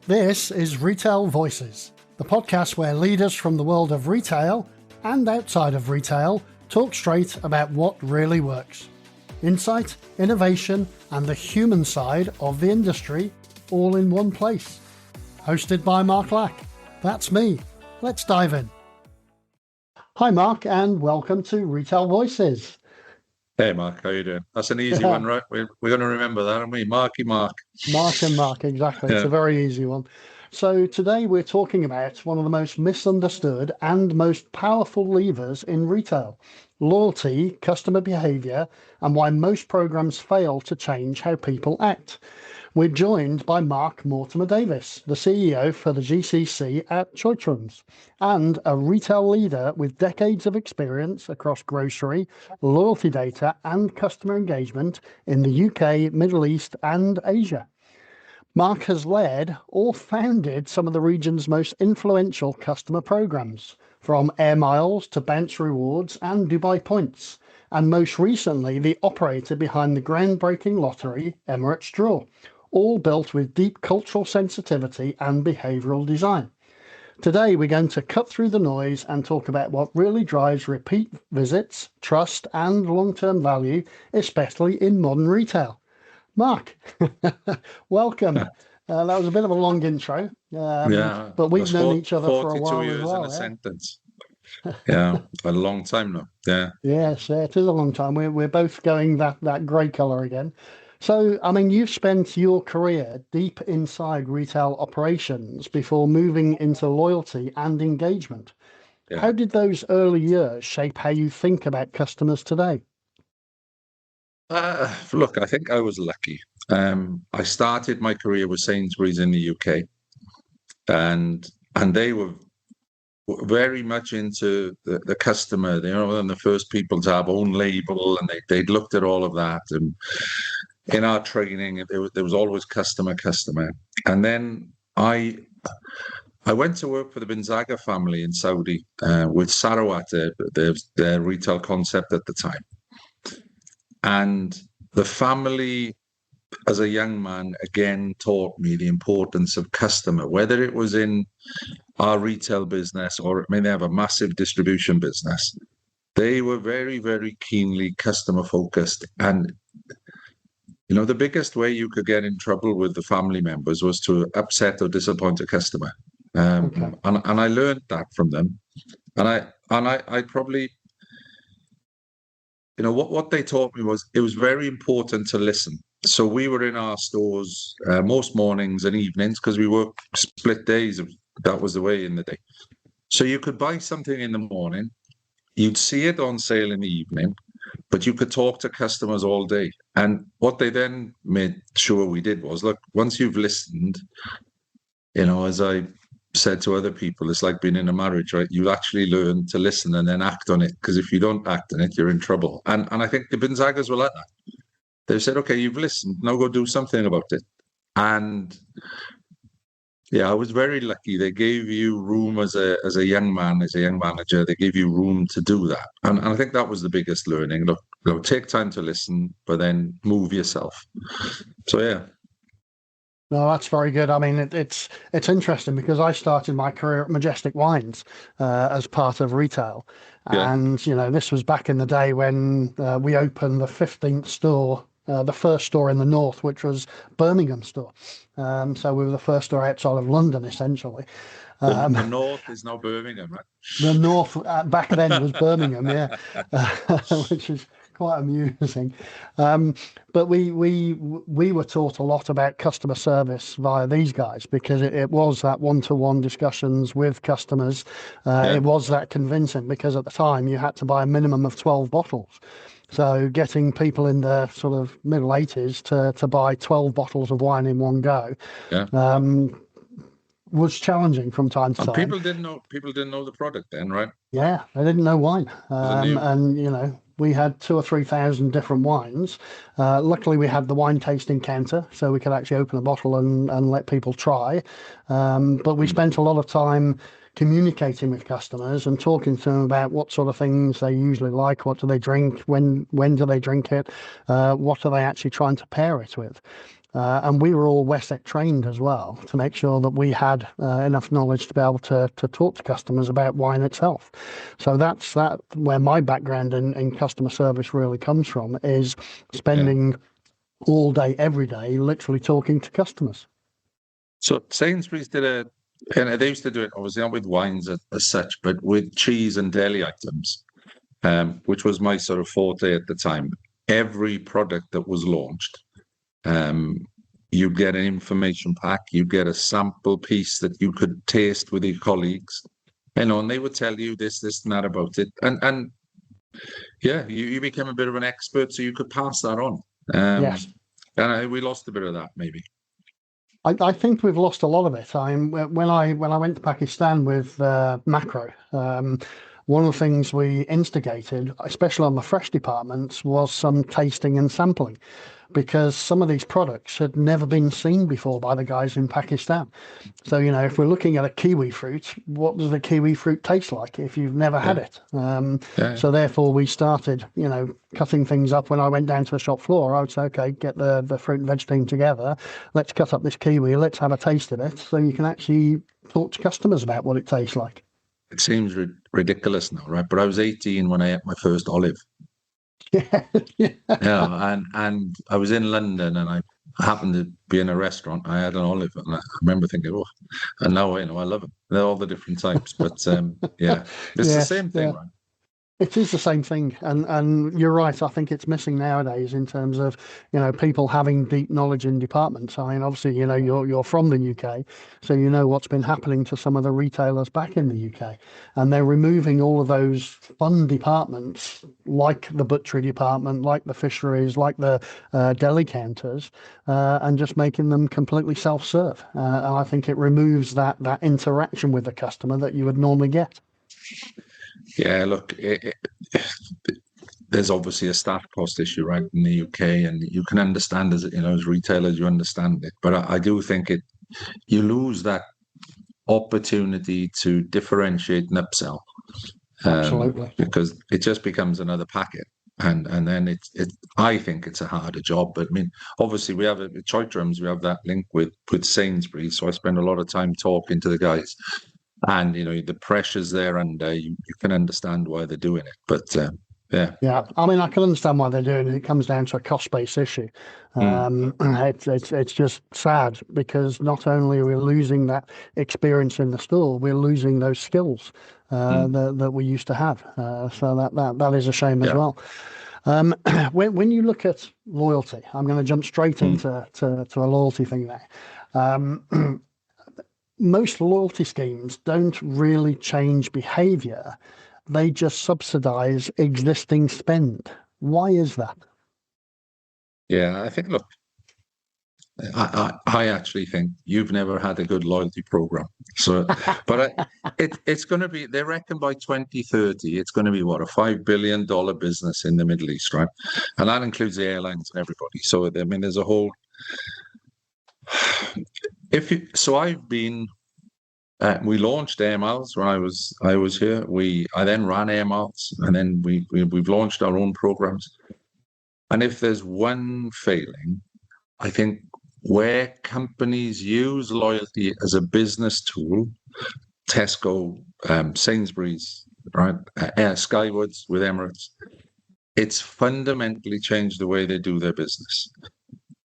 This is Retail Voices, the podcast where leaders from the world of retail and outside of retail talk straight about what really works. Insight, innovation, and the human side of the industry all in one place. Hosted by Mark Lack. That's me. Let's dive in. Hi Mark, and welcome to Retail Voices. Hey Mark, how you doing? That's an easy one, right? We're going to remember that, aren't we? Marky Mark. Mark and Mark, exactly. It's a very easy one. So today we're talking about one of the most misunderstood and most powerful levers in retail: loyalty, customer behaviour, and why most programs fail to change how people act. We're joined by Mark Mortimer Davies, the CEO for the GCC at Choithrams, and a retail leader with decades of experience across grocery, loyalty data, and customer engagement in the UK, Middle East, and Asia. Mark has led or founded some of the region's most influential customer programs, from Air Miles to BOUNZ Rewards and Dubai Points, and most recently the operator behind the groundbreaking lottery, Emirates Draw, all built with deep cultural sensitivity and behavioural design. Today we're going to cut through the noise and talk about what really drives repeat visits, trust, and long-term value, especially in modern retail. Mark, welcome. That was a bit of a long intro, but we've known each other for a while as well. 42 years in a sentence. Yeah, a long time now. Yeah. Yes, it is a long time. We're both going that grey colour again. So, I mean, you've spent your career deep inside retail operations before moving into loyalty and engagement. Yeah. How did those early years shape how you think about customers today? Look, I think I was lucky. I started my career with Sainsbury's in the UK, and they were very much into the customer. They were the first people to have own label, and they'd looked at all of that. And in our training, there was always customer. And then I went to work for the Gonzaga family in Saudi with Sarawat, their retail concept at the time. And the family, as a young man, again taught me the importance of customer, whether it was in our retail business or they have a massive distribution business. They were very, very keenly customer focused. And the biggest way you could get in trouble with the family members was to upset or disappoint a customer. And I learned that from them. And I probably, what they taught me was it was very important to listen. So we were in our stores most mornings and evenings because we worked split days. That was the way in the day. So you could buy something in the morning, you'd see it on sale in the evening, but you could talk to customers all day. And what they then made sure we did was, look, once you've listened, as I said to other people, it's like being in a marriage, right? You actually learn to listen and then act on it, because if you don't act on it, you're in trouble. And I think the Gonzagas were like that. They said, okay, you've listened, now go do something about it. And yeah, I was very lucky. They gave you room as a young man, as a young manager. They gave you room to do that, and I think that was the biggest learning. Look, take time to listen, but then move yourself. So yeah. No, that's very good. I mean, it's interesting because I started my career at Majestic Wines as part of retail, and this was back in the day when we opened the 15th store. The first store in the north, which was Birmingham store. So we were the first store outside of London, essentially. The north is now Birmingham, right? The north back then was Birmingham, yeah, which is quite amusing. But we were taught a lot about customer service via these guys, because it was that one-to-one discussions with customers. It was that convincing, because at the time you had to buy a minimum of 12 bottles. So getting people in the sort of middle 80s to buy 12 bottles of wine in one go was challenging from time to time. People didn't know the product then, right? Yeah, they didn't know wine. And we had 2,000 or 3,000 different wines. Luckily, we had the wine tasting counter, so we could actually open a bottle and let people try. But we spent a lot of time communicating with customers and talking to them about what sort of things they usually like, what do they drink, when do they drink it, what are they actually trying to pair it with. And we were all WESET trained as well to make sure that we had enough knowledge to be able to talk to customers about wine itself. So that's where my background in customer service really comes from, is spending all day, every day, literally talking to customers. So Sainsbury's did and they used to do it obviously not with wines as such, but with cheese and deli items, which was my sort of forte at the time. Every product that was launched, you'd get an information pack, you'd get a sample piece that you could taste with your colleagues, and they would tell you this, and that about it, and yeah, you became a bit of an expert, so you could pass that on. Yes. And we lost a bit of that, maybe. I think we've lost a lot of it. When I went to Pakistan with Macro, one of the things we instigated, especially on the fresh departments, was some tasting and sampling, because some of these products had never been seen before by the guys in Pakistan. So, if we're looking at a kiwi fruit, what does the kiwi fruit taste like if you've never had it? So therefore we started, cutting things up. When I went down to the shop floor, I would say, okay, get the fruit and veg team together. Let's cut up this kiwi. Let's have a taste of it, so you can actually talk to customers about what it tastes like. It seems ridiculous now, right? But I was 18 when I ate my first olive. Yeah, and I was in London, and I happened to be in a restaurant. I had an olive, and I remember thinking, "Oh!" And now I love them. They're all the different types, but it's the same thing, right? It is the same thing, and you're right. I think it's missing nowadays in terms of people having deep knowledge in departments. I mean, obviously, you're from the UK, so you know what's been happening to some of the retailers back in the UK, and they're removing all of those fun departments, like the butchery department, like the fisheries, like the deli counters, and just making them completely self-serve. And I think it removes that interaction with the customer that you would normally get. Yeah, look, there's obviously a staff cost issue, right, in the UK, and you can understand as retailers, you understand it. But I do think you lose that opportunity to differentiate and upsell, Absolutely, because it just becomes another packet, and then I think it's a harder job. But I mean, obviously, we have at Choithrams, we have that link with Sainsbury's, so I spend a lot of time talking to the guys. And the pressures there, and you can understand why they're doing it. But yeah. I mean, I can understand why they're doing it. It comes down to a cost-based issue. It's just sad, because not only are we losing that experience in the store, we're losing those skills that we used to have. So that is a shame as well. When you look at loyalty, I'm going to jump straight into a loyalty thing there. Most loyalty schemes don't really change behavior. They just subsidize existing spend. Why is that? Yeah, I think, look, I actually think you've never had a good loyalty program. So, but it's going to be, they reckon by 2030, it's going to be what, a $5 billion business in the Middle East, right? And that includes the airlines and everybody. So, I mean, there's a whole, I've been, we launched Air Miles when I was here. I then ran Air Miles, and then we've launched our own programs. And if there's one failing, I think where companies use loyalty as a business tool, Tesco, Sainsbury's, right, Skywoods with Emirates, it's fundamentally changed the way they do their business.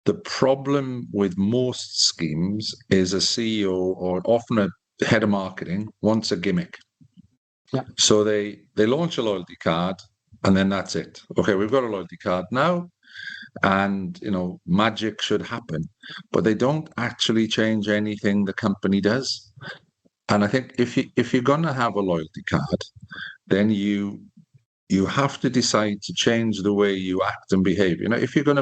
The problem with most schemes is a CEO or often a head of marketing wants a gimmick. Yeah. So they launch a loyalty card, and then that's it. Okay, we've got a loyalty card now, and magic should happen, but they don't actually change anything the company does. And I think if you're going to have a loyalty card, then you have to decide to change the way you act and behave. If you're going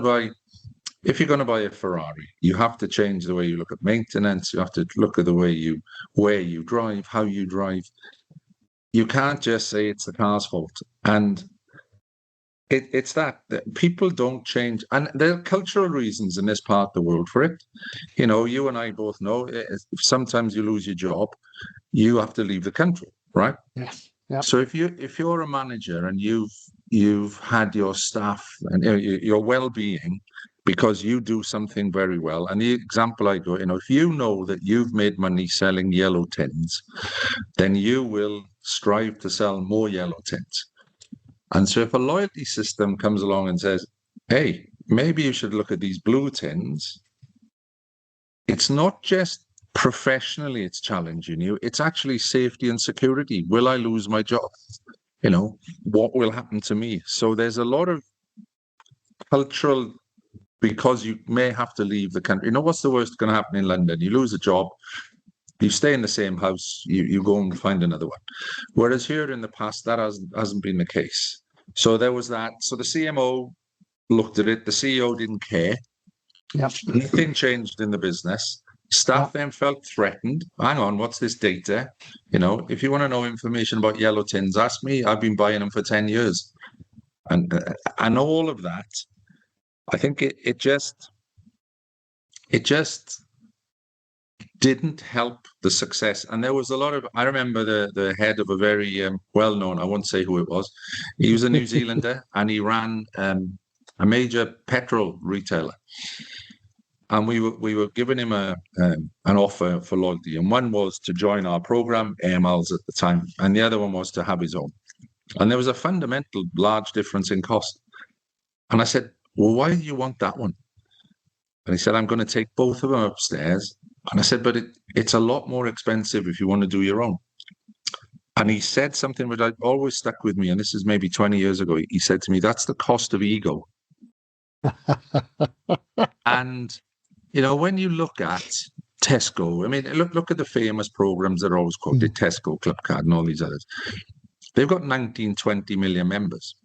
to buy a Ferrari, you have to change the way you look at maintenance. You have to look at the way where you drive, how you drive. You can't just say it's the car's fault. And it's that people don't change. And there are cultural reasons in this part of the world for it. You and I both know sometimes you lose your job, you have to leave the country, right? Yes. Yeah. So if you're a manager and you've had your staff and your well-being because you do something very well. And the example I go, if you know that you've made money selling yellow tins, then you will strive to sell more yellow tins. And so if a loyalty system comes along and says, hey, maybe you should look at these blue tins, it's not just professionally it's challenging you, it's actually safety and security. Will I lose my job? What will happen to me? So there's a lot of cultural, because you may have to leave the country. What's the worst going to happen in London? You lose a job, you stay in the same house, you go and find another one. Whereas here in the past, that hasn't been the case. So there was that. So the CMO looked at it, the CEO didn't care. Yep. Nothing changed in the business. Staff then felt threatened. Hang on, what's this data? If you want to know information about yellow tins, ask me. I've been buying them for 10 years. And all of that, I think it just didn't help the success. And there was a lot of, I remember the head of a very well-known, I won't say who it was. He was a New Zealander and he ran a major petrol retailer. And we were giving him an offer for loyalty. And one was to join our program, Air Miles at the time. And the other one was to have his own. And there was a fundamental large difference in cost. And I said, well, why do you want that one? And he said, I'm going to take both of them upstairs. And I said, but it's a lot more expensive if you want to do your own. And he said something which I always stuck with me, and this is maybe 20 years ago. He said to me, that's the cost of ego. And, when you look at Tesco, I mean, look at the famous programs that are always quoted, Tesco, Clubcard, and all these others. They've got 19, 20 million members.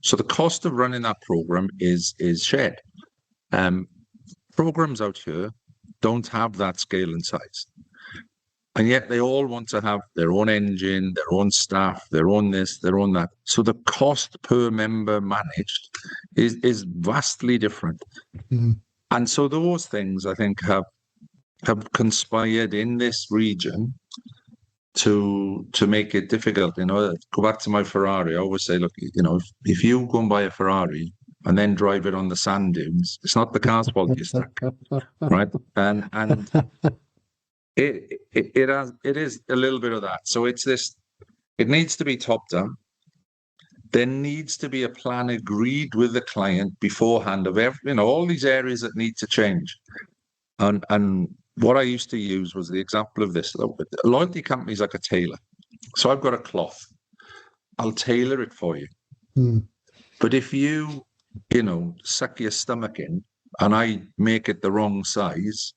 So the cost of running that program is shared. Programs out here don't have that scale and size. And yet they all want to have their own engine, their own staff, their own this, their own that. So the cost per member managed is vastly different. Mm-hmm. And so those things, I think, have conspired in this region to make it difficult. Go back to my Ferrari. I always say, look, if you go and buy a Ferrari and then drive it on the sand dunes, it's not the car's fault you're stuck, right? And it is a little bit of that. So it's this. It needs to be top down. There needs to be a plan agreed with the client beforehand of all these areas that need to change. And what I used to use was the example of this. A loyalty company is like a tailor. So I've got a cloth. I'll tailor it for you. Mm. But if you suck your stomach in and I make it the wrong size,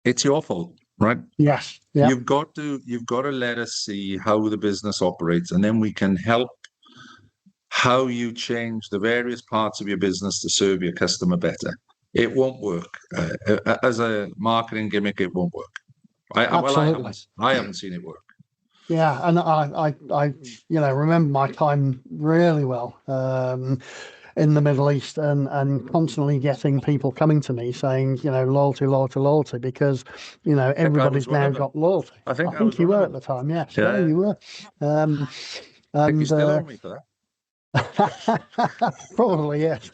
it's your fault, right? Yes. Yep. You've got to let us see how the business operates, and then we can help how you change the various parts of your business to serve your customer better. It won't work. As a marketing gimmick, it won't work. I haven't seen it work. Yeah, and I remember my time really well in the Middle East, and constantly getting people coming to me saying, loyalty, because everybody's now got loyalty. I think you were at the time. Yes, yeah, you were. I think you still owe me for that. Probably, yes.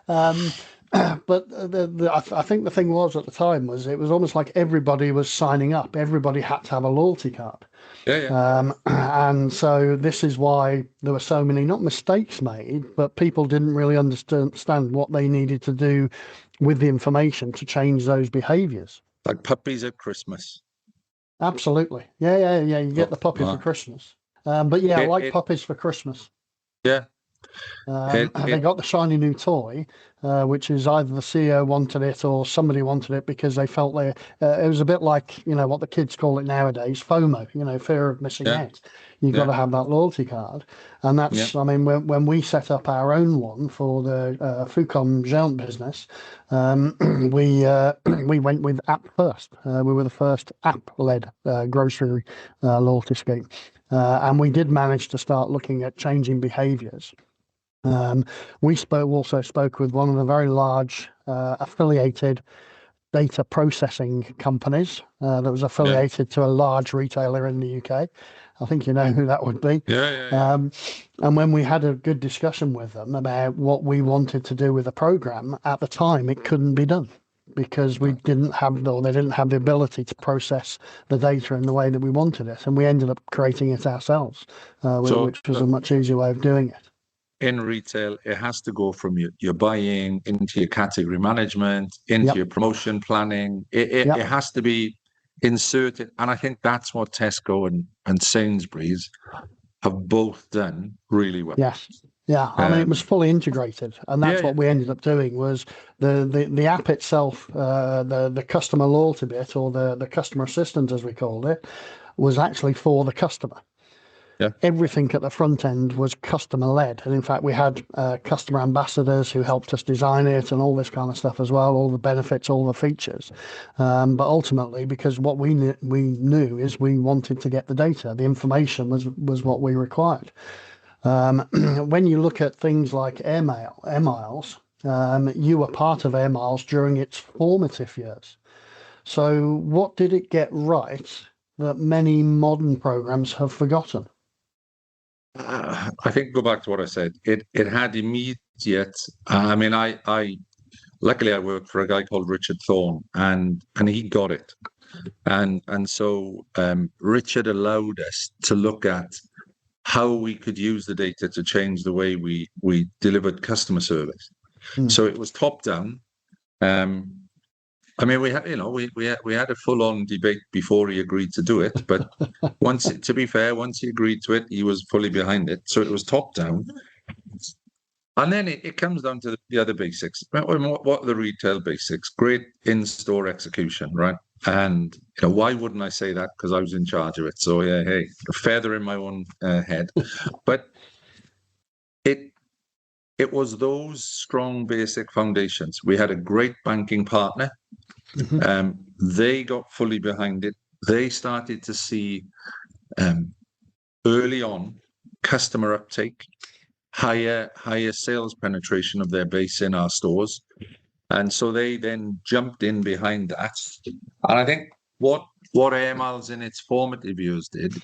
But I think the thing was at the time was it was almost like everybody was signing up. Everybody had to have a loyalty card. Yeah. And so this is why there were so many, not mistakes made, but people didn't really understand what they needed to do with the information to change those behaviours. Like puppies at Christmas. Absolutely. Yeah. You get the puppy for Christmas. But yeah, I like puppies for Christmas. Yeah. They got the shiny new toy, which is either the CEO wanted it or somebody wanted it because they felt it was a bit like, what the kids call it nowadays, FOMO, fear of missing out. You've got to have that loyalty card. And that's, I mean, when we set up our own one for the Fucom Géant business, we went with app first. We were the first app-led grocery loyalty scheme. And we did manage to start looking at changing behaviours. We also spoke with one of the very large affiliated data processing companies that was affiliated to a large retailer in the UK. I think you know who that would be. Yeah. And when we had a good discussion with them about what we wanted to do with the program, at the time it couldn't be done because we didn't have, or they didn't have the ability to process the data in the way that we wanted it. And we ended up creating it ourselves, which was a much easier way of doing it. In retail, it has to go from your buying into your category management, into your promotion planning. It has to be inserted. And I think that's what Tesco and Sainsbury's have both done really well. Yes. Yeah, I mean, it was fully integrated, and that's what we ended up doing was the app itself, the customer loyalty bit, or the customer assistant, as we called it, was actually for the customer. Yeah. Everything at the front end was customer led, and in fact, we had customer ambassadors who helped us design it and all this kind of stuff as well, all the benefits, all the features. But ultimately, because what we knew is we wanted to get the data, the information was what we required. When you look at things like Air Miles, you were part of Air Miles during its formative years. So what did it get right that many modern programs have forgotten? I think go back to what I said. It had immediate. I mean, I luckily I worked for a guy called Richard Thorne, and he got it, and so Richard allowed us to look at how we could use the data to change the way we delivered customer service. So it was top down. I mean, we had a full on debate before he agreed to do it, but to be fair, once he agreed to it, he was fully behind it. So it was top down. And then it comes down to the other basics. What are the retail basics? Great in-store execution, right? And why wouldn't I say that? Because I was in charge of it. So yeah, hey, a feather in my own head. But it was those strong basic foundations. We had a great banking partner. They got fully behind it. They started to see early on customer uptake, higher sales penetration of their base in our stores. And so they then jumped in behind that. And I think what Air Miles in its formative years did,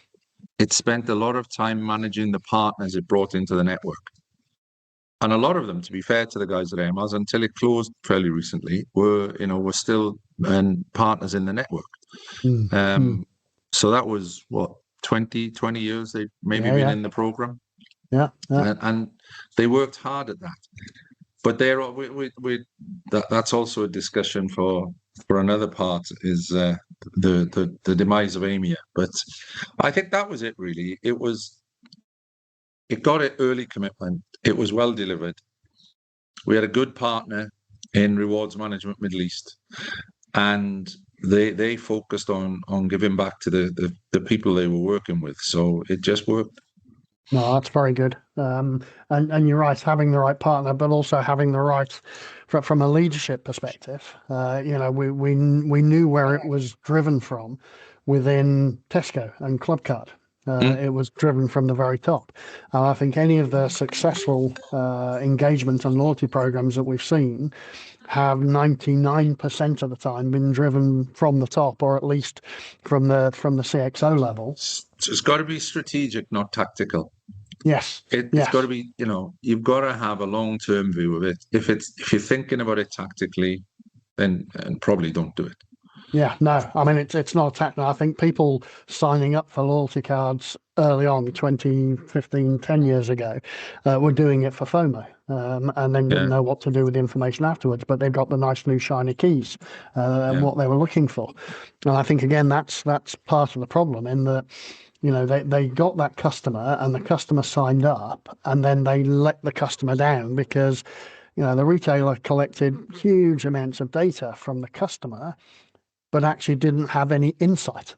it spent a lot of time managing the partners it brought into the network. And a lot of them, to be fair to the guys at Air Miles, until it closed fairly recently, were still partners in the network. So that was what, 20 years they've maybe been in the program. Yeah. And they worked hard at that. But that's also a discussion for another part, is the demise of AMIA. But I think that was it, really. It got an early commitment. It was well delivered. We had a good partner in Rewards Management Middle East, and they focused on giving back to the people they were working with. So it just worked. No, that's very good. And you're right, having the right partner, but also having the right, from a leadership perspective. We knew where it was driven from within Tesco and Clubcard. It was driven from the very top. And I think any of the successful engagement and loyalty programs that we've seen have 99% of the time been driven from the top, or at least from the CXO level. So it's got to be strategic, not tactical. Yes. It's got to be, you've got to have a long-term view of it. If you're thinking about it tactically, then probably don't do it. Yeah, no, I mean, it's not a tactic. I think people signing up for loyalty cards early on, 2015, 10 years ago, were doing it for FOMO, and then didn't know what to do with the information afterwards, but they've got the nice new shiny keys, and what they were looking for. And I think, again, that's part of the problem, in that, they got that customer, and the customer signed up, and then they let the customer down because, the retailer collected huge amounts of data from the customer, but actually didn't have any insight.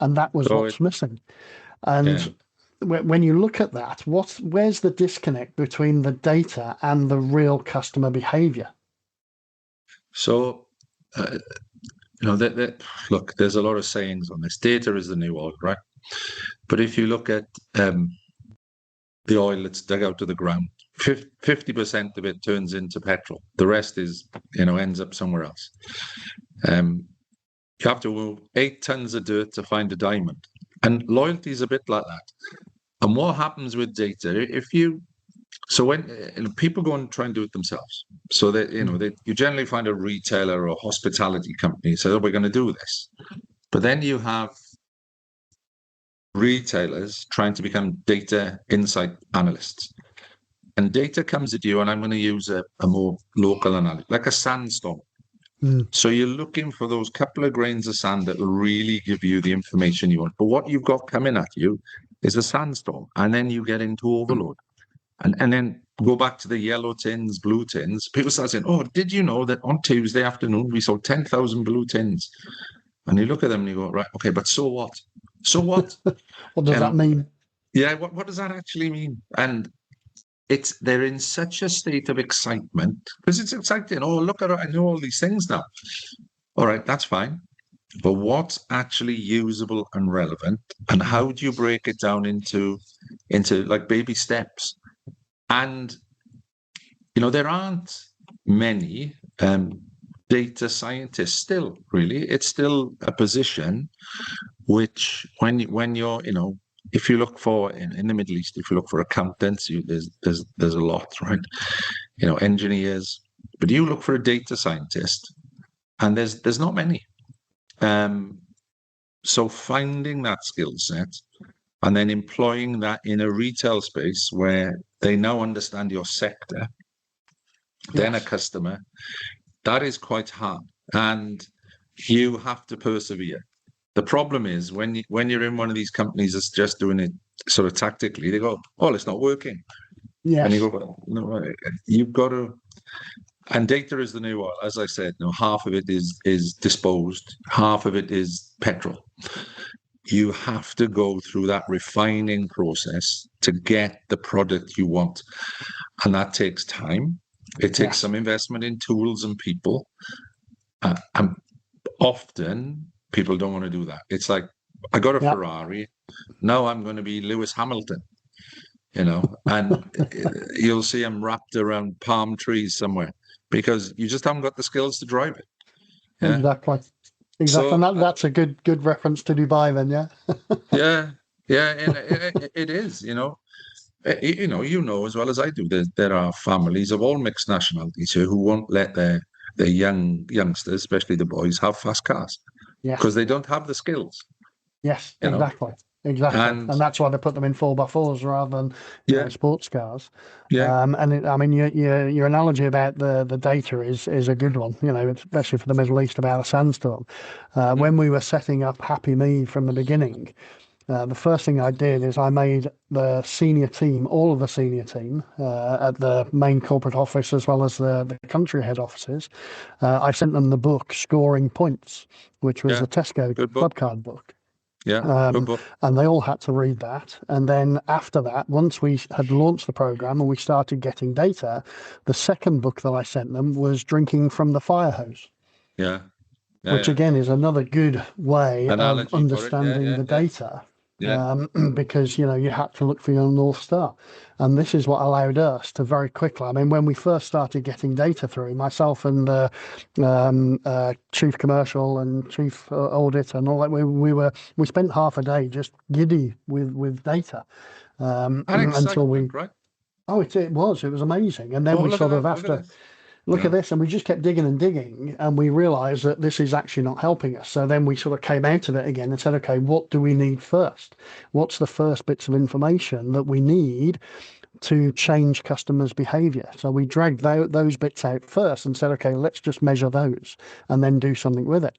And that was what's missing. And when you look at that, where's the disconnect between the data and the real customer behavior? So, look, there's a lot of sayings on this. Data is the new oil, right? But if you look at the oil that's dug out of the ground, 50% of it turns into petrol. The rest is, ends up somewhere else. You have to move 8 tons of dirt to find a diamond. And loyalty is a bit like that. And what happens with data, so when people go and try and do it themselves, so that, you generally find a retailer or a hospitality company say, oh, we're going to do this. But then you have retailers trying to become data insight analysts. And data comes at you, and I'm going to use a more local analogy, like a sandstorm. So you're looking for those couple of grains of sand that will really give you the information you want. But what you've got coming at you is a sandstorm, and then you get into overload. And then go back to the yellow tins, blue tins. People start saying, oh, did you know that on Tuesday afternoon we sold 10,000 blue tins? And you look at them and you go, right, okay, but so what? So what? What does that mean? Yeah, what does that actually mean? And they're in such a state of excitement because it's exciting. Oh, look at it, I know all these things now. All right, that's fine. But what's actually usable and relevant? And how do you break it down into like baby steps? And there aren't many data scientists still, really. It's still a position which when you're, if you look for in the Middle East, if you look for accountants, there's a lot, right? Engineers, but you look for a data scientist, and there's not many. So finding that skill set and then employing that in a retail space where they now understand your sector, then a customer, that is quite hard, and you have to persevere. The problem is when you're in one of these companies that's just doing it sort of tactically, they go, oh, it's not working. Yes. And you go, no, you've got to. And data is the new oil. As I said, half of it is disposed, half of it is petrol. You have to go through that refining process to get the product you want. And that takes time. It takes some investment in tools and people. And often people don't want to do that. It's like, I got a Ferrari. Now I'm going to be Lewis Hamilton, and you'll see him wrapped around palm trees somewhere because you just haven't got the skills to drive it. Yeah? Exactly. So, and that's a good reference to Dubai then, yeah? It is, as well as I do, there are families of all mixed nationalities here who won't let their youngsters, especially the boys, have fast cars because they don't have the skills. Yes, exactly. Exactly, and that's why they put them in 4x4s rather than sports cars. Yeah, your analogy about the data is a good one. Especially for the Middle East about a sandstorm. When we were setting up Happy Me from the beginning, the first thing I did is I made the senior team, all of the senior team at the main corporate office as well as the country head offices. I sent them the book Scoring Points, which was a Tesco club card book. And they all had to read that. And then after that, once we had launched the program and we started getting data, the second book that I sent them was Drinking from the Fire Hose. Which again is another good way of understanding the data. Because you had to look for your North Star, and this is what allowed us to very quickly. When we first started getting data through, myself and the chief commercial and chief audit and all that, we spent half a day just giddy with data until we. Right? Oh, it was amazing, and then we sort of after. Look at this, and we just kept digging and digging, and we realized that this is actually not helping us. So then we sort of came out of it again and said, okay, what do we need first? What's the first bits of information that we need to change customers' behavior? So we dragged those bits out first and said, okay, let's just measure those and then do something with it.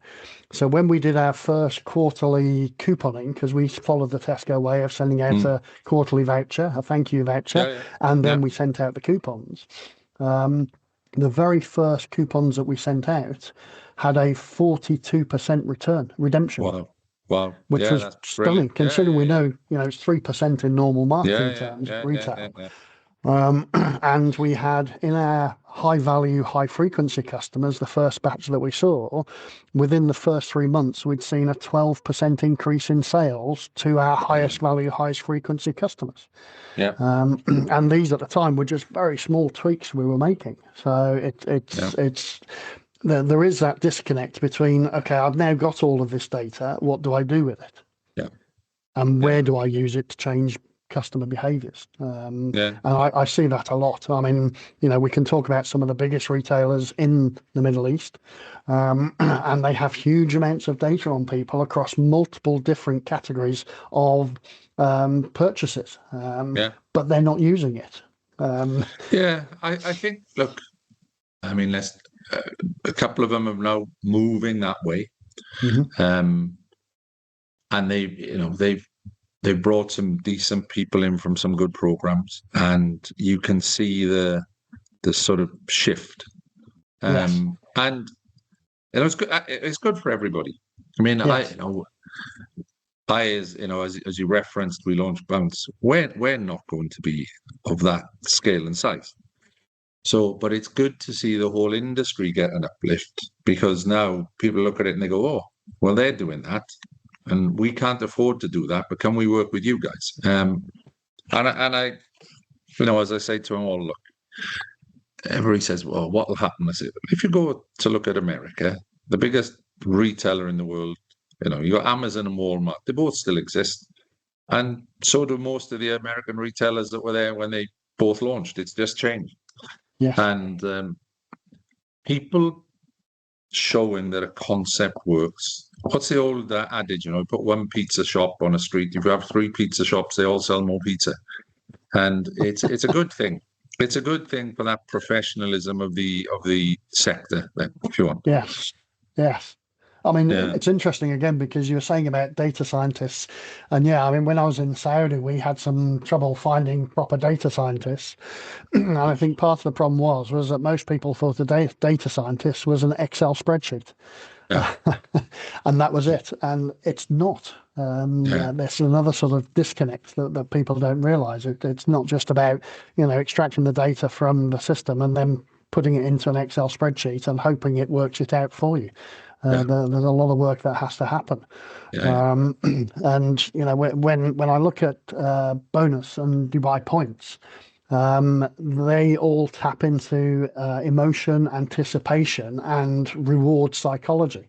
So when we did our first quarterly couponing, because we followed the Tesco way of sending out a quarterly voucher, a thank you voucher, and then we sent out the coupons. The very first coupons that we sent out had a 42% redemption. Wow. Which was stunning, considering we know, it's 3% in normal marketing terms, retail. And we had in our high value, high frequency customers, the first batch that we saw, within the first 3 months, we'd seen a 12% increase in sales to our highest value, highest frequency customers. And these at the time were just very small tweaks we were making. So there is that disconnect between, okay, I've now got all of this data. What do I do with it? and where do I use it to change customer behaviors? And I see that a lot. I mean, we can talk about some of the biggest retailers in the Middle East, and they have huge amounts of data on people across multiple different categories of purchases, but they're not using it. I think, look, I mean, a couple of them are now moving that way. And they've brought some decent people in from some good programs, and you can see the sort of shift. And it's good. It's good for everybody. I mean, as you referenced, we launched BOUNZ. We're not going to be of that scale and size. So, but it's good to see the whole industry get an uplift, because now people look at it and they go, "Oh, well, they're doing that, and we can't afford to do that, but can we work with you guys?" And I, as I say to them all, look, everybody says, "Well, what will happen?" I say, if you go to look at America, the biggest retailer in the world, you got Amazon and Walmart. They both still exist, and so do most of the American retailers that were there when they both launched. It's just changed. And people showing that a concept works. What's the old adage? Put one pizza shop on a street. If you have 3 pizza shops, they all sell more pizza, and it's a good thing. It's a good thing for that professionalism of the sector, if you want. Yes. I mean, it's interesting again, because you were saying about data scientists, and I mean, when I was in Saudi, we had some trouble finding proper data scientists, and I think part of the problem was that most people thought a data scientist was an Excel spreadsheet, and that was it, and it's not. There's another sort of disconnect that people don't realize. It's not just about extracting the data from the system and then putting it into an Excel spreadsheet and hoping it works it out for you. There's a lot of work that has to happen. And when I look at bonus and Dubai points, they all tap into emotion, anticipation, and reward psychology.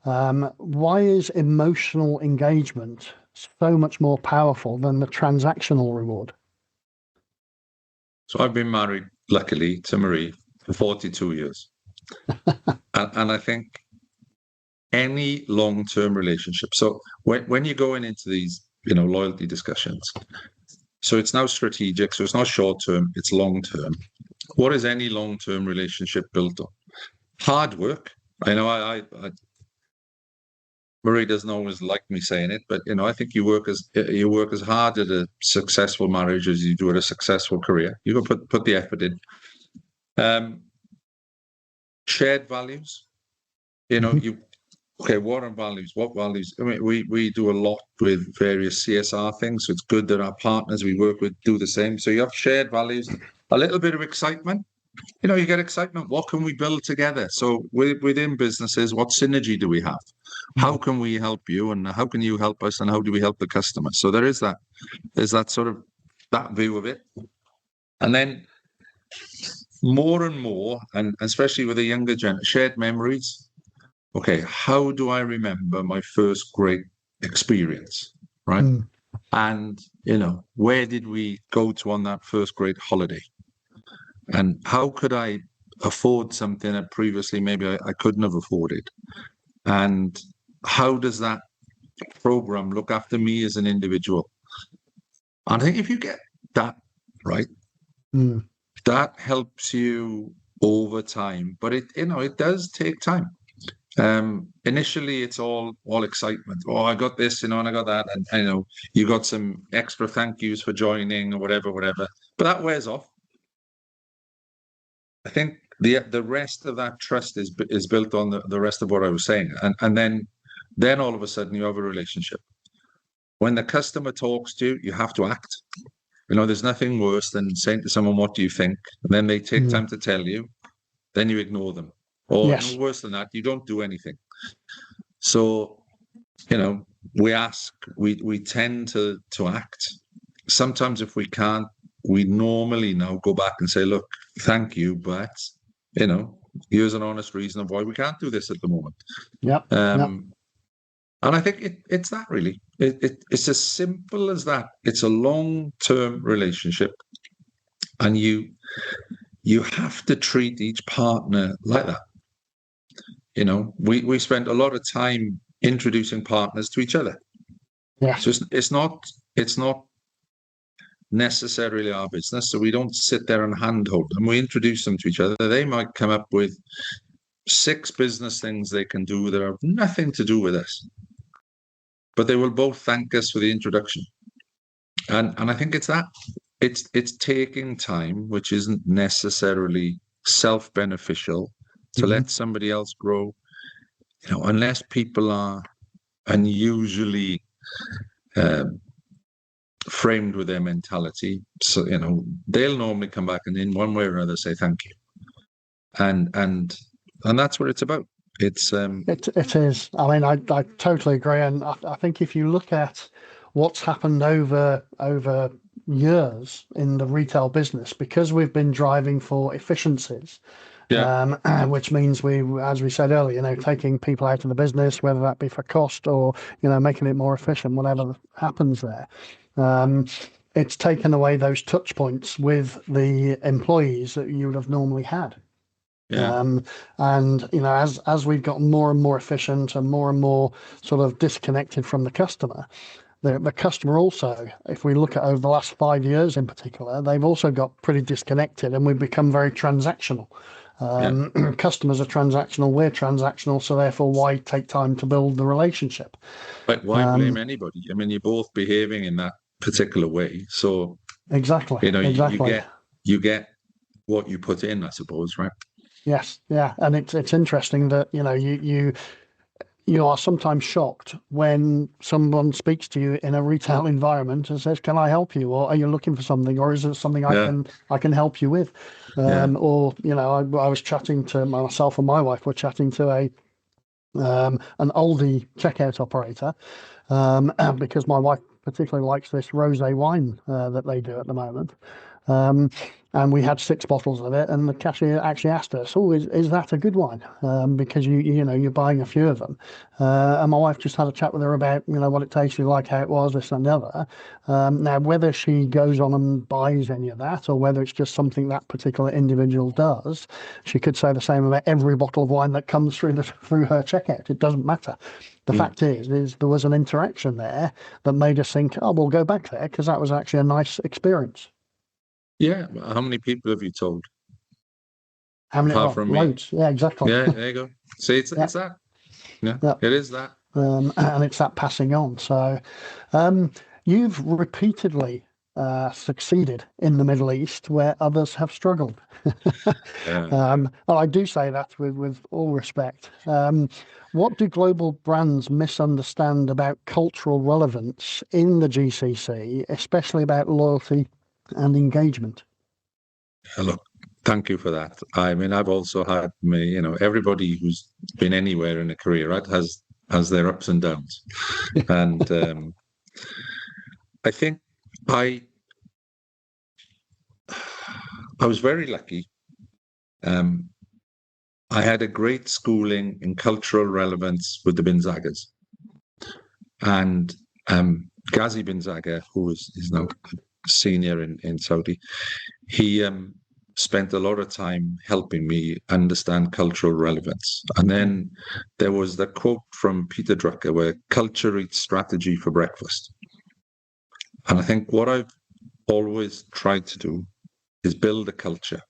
Why is emotional engagement so much more powerful than the transactional reward? So I've been married, luckily, to Marie for 42 years. and I think any long-term relationship, so when you're going into these loyalty discussions, so it's now strategic, so it's not short-term, it's long-term. What is any long-term relationship built on? Hard work. I know Marie doesn't always like me saying it, but I think you work as hard at a successful marriage as you do at a successful career. You got to put the effort in. Shared values. What are values? What values? I mean, we do a lot with various CSR things, so it's good that our partners we work with do the same. So you have shared values, a little bit of excitement. You get excitement. What can we build together? So within businesses, what synergy do we have? How can we help you, and how can you help us, and how do we help the customer? So there's that sort of that view of it, and then more and more, and especially with the younger generation, shared memories. Okay, how do I remember my first great experience, right? And where did we go to on that first great holiday? And how could I afford something that previously maybe I couldn't have afforded? And how does that program look after me as an individual? And I think if you get that right, that helps you over time. But it does take time. Initially, it's all excitement. Oh, I got this, and I got that, and you got some extra thank yous for joining or whatever. But that wears off. I think the rest of that trust is built on the rest of what I was saying, and then all of a sudden you have a relationship. When the customer talks to you, you have to act. There's nothing worse than saying to someone, "What do you think?" And then they take time to tell you, then you ignore them. Or worse than that, you don't do anything. So, we ask, we tend to act. Sometimes if we can't, we normally now go back and say, "Look, thank you, but, here's an honest reason of why we can't do this at the moment." Yep. And And I think it's that really. It's as simple as that. It's a long-term relationship, and you have to treat each partner like that. You know, we spent a lot of time introducing partners to each other. Yeah. So it's not necessarily our business. So we don't sit there and handhold them. We introduce them to each other. They might come up with 6 business things they can do that have nothing to do with us, but they will both thank us for the introduction. And I think it's that. It's taking time, which isn't necessarily self-beneficial, to let somebody else grow. You know, unless people are unusually framed with their mentality, so you know, they'll normally come back and in one way or other say thank you. And that's what it's about. It's It is. I mean, I totally agree, and I think if you look at what's happened over years in the retail business, because we've been driving for efficiencies, which means we, as we said earlier, you know, taking people out of the business, whether that be for cost or, you know, making it more efficient, whatever happens there. It's taken away those touch points with the employees that you would have normally had. And you know, as we've gotten more and more efficient and more sort of disconnected from the customer, the customer also, if we look at over the last 5 years in particular, they've also got pretty disconnected, and we've become very transactional. Customers are transactional, we're transactional, so therefore why take time to build the relationship? But why blame anybody? I mean, you're both behaving in that particular way, so exactly, you know, exactly. you get what you put in, I suppose, right? Yes, yeah, and it's interesting that, you know, you are sometimes shocked when someone speaks to you in a retail environment and says, "Can I help you?" or "Are you looking for something?" or "Is it something I can help you with?" Or, you know, I was chatting to myself and my wife were chatting to an Aldi checkout operator, because my wife particularly likes this rosé wine that they do at the moment. And we had 6 bottles of it, and the cashier actually asked us, "Oh, is that a good wine?" Because you know, you're buying a few of them. And my wife just had a chat with her about, you know, what it tasted like, how it was, this and the other. Now, whether she goes on and buys any of that, or whether it's just something that particular individual does, she could say the same about every bottle of wine that comes through her checkout. It doesn't matter. The fact is there was an interaction there that made us think, "Oh, we'll go back there," because that was actually a nice experience. Yeah. How many people have you told? How many? Apart from loads. me. Yeah, exactly. Yeah, there you go. See, it's that. Yeah, it is that. And it's that passing on. So you've repeatedly succeeded in the Middle East where others have struggled. Well, I do say that with all respect. What do global brands misunderstand about cultural relevance in the GCC, especially about loyalty and engagement? Look, thank you for that. I mean, I've also had you know, everybody who's been anywhere in a career, right, has their ups and downs. And I think I was very lucky. I had a great schooling in cultural relevance with the bin Zaghas. And Ghazi bin Zagha, who is now senior in Saudi, he spent a lot of time helping me understand cultural relevance. And then there was the quote from Peter Drucker where culture eats strategy for breakfast. And I think what I've always tried to do is build a culture.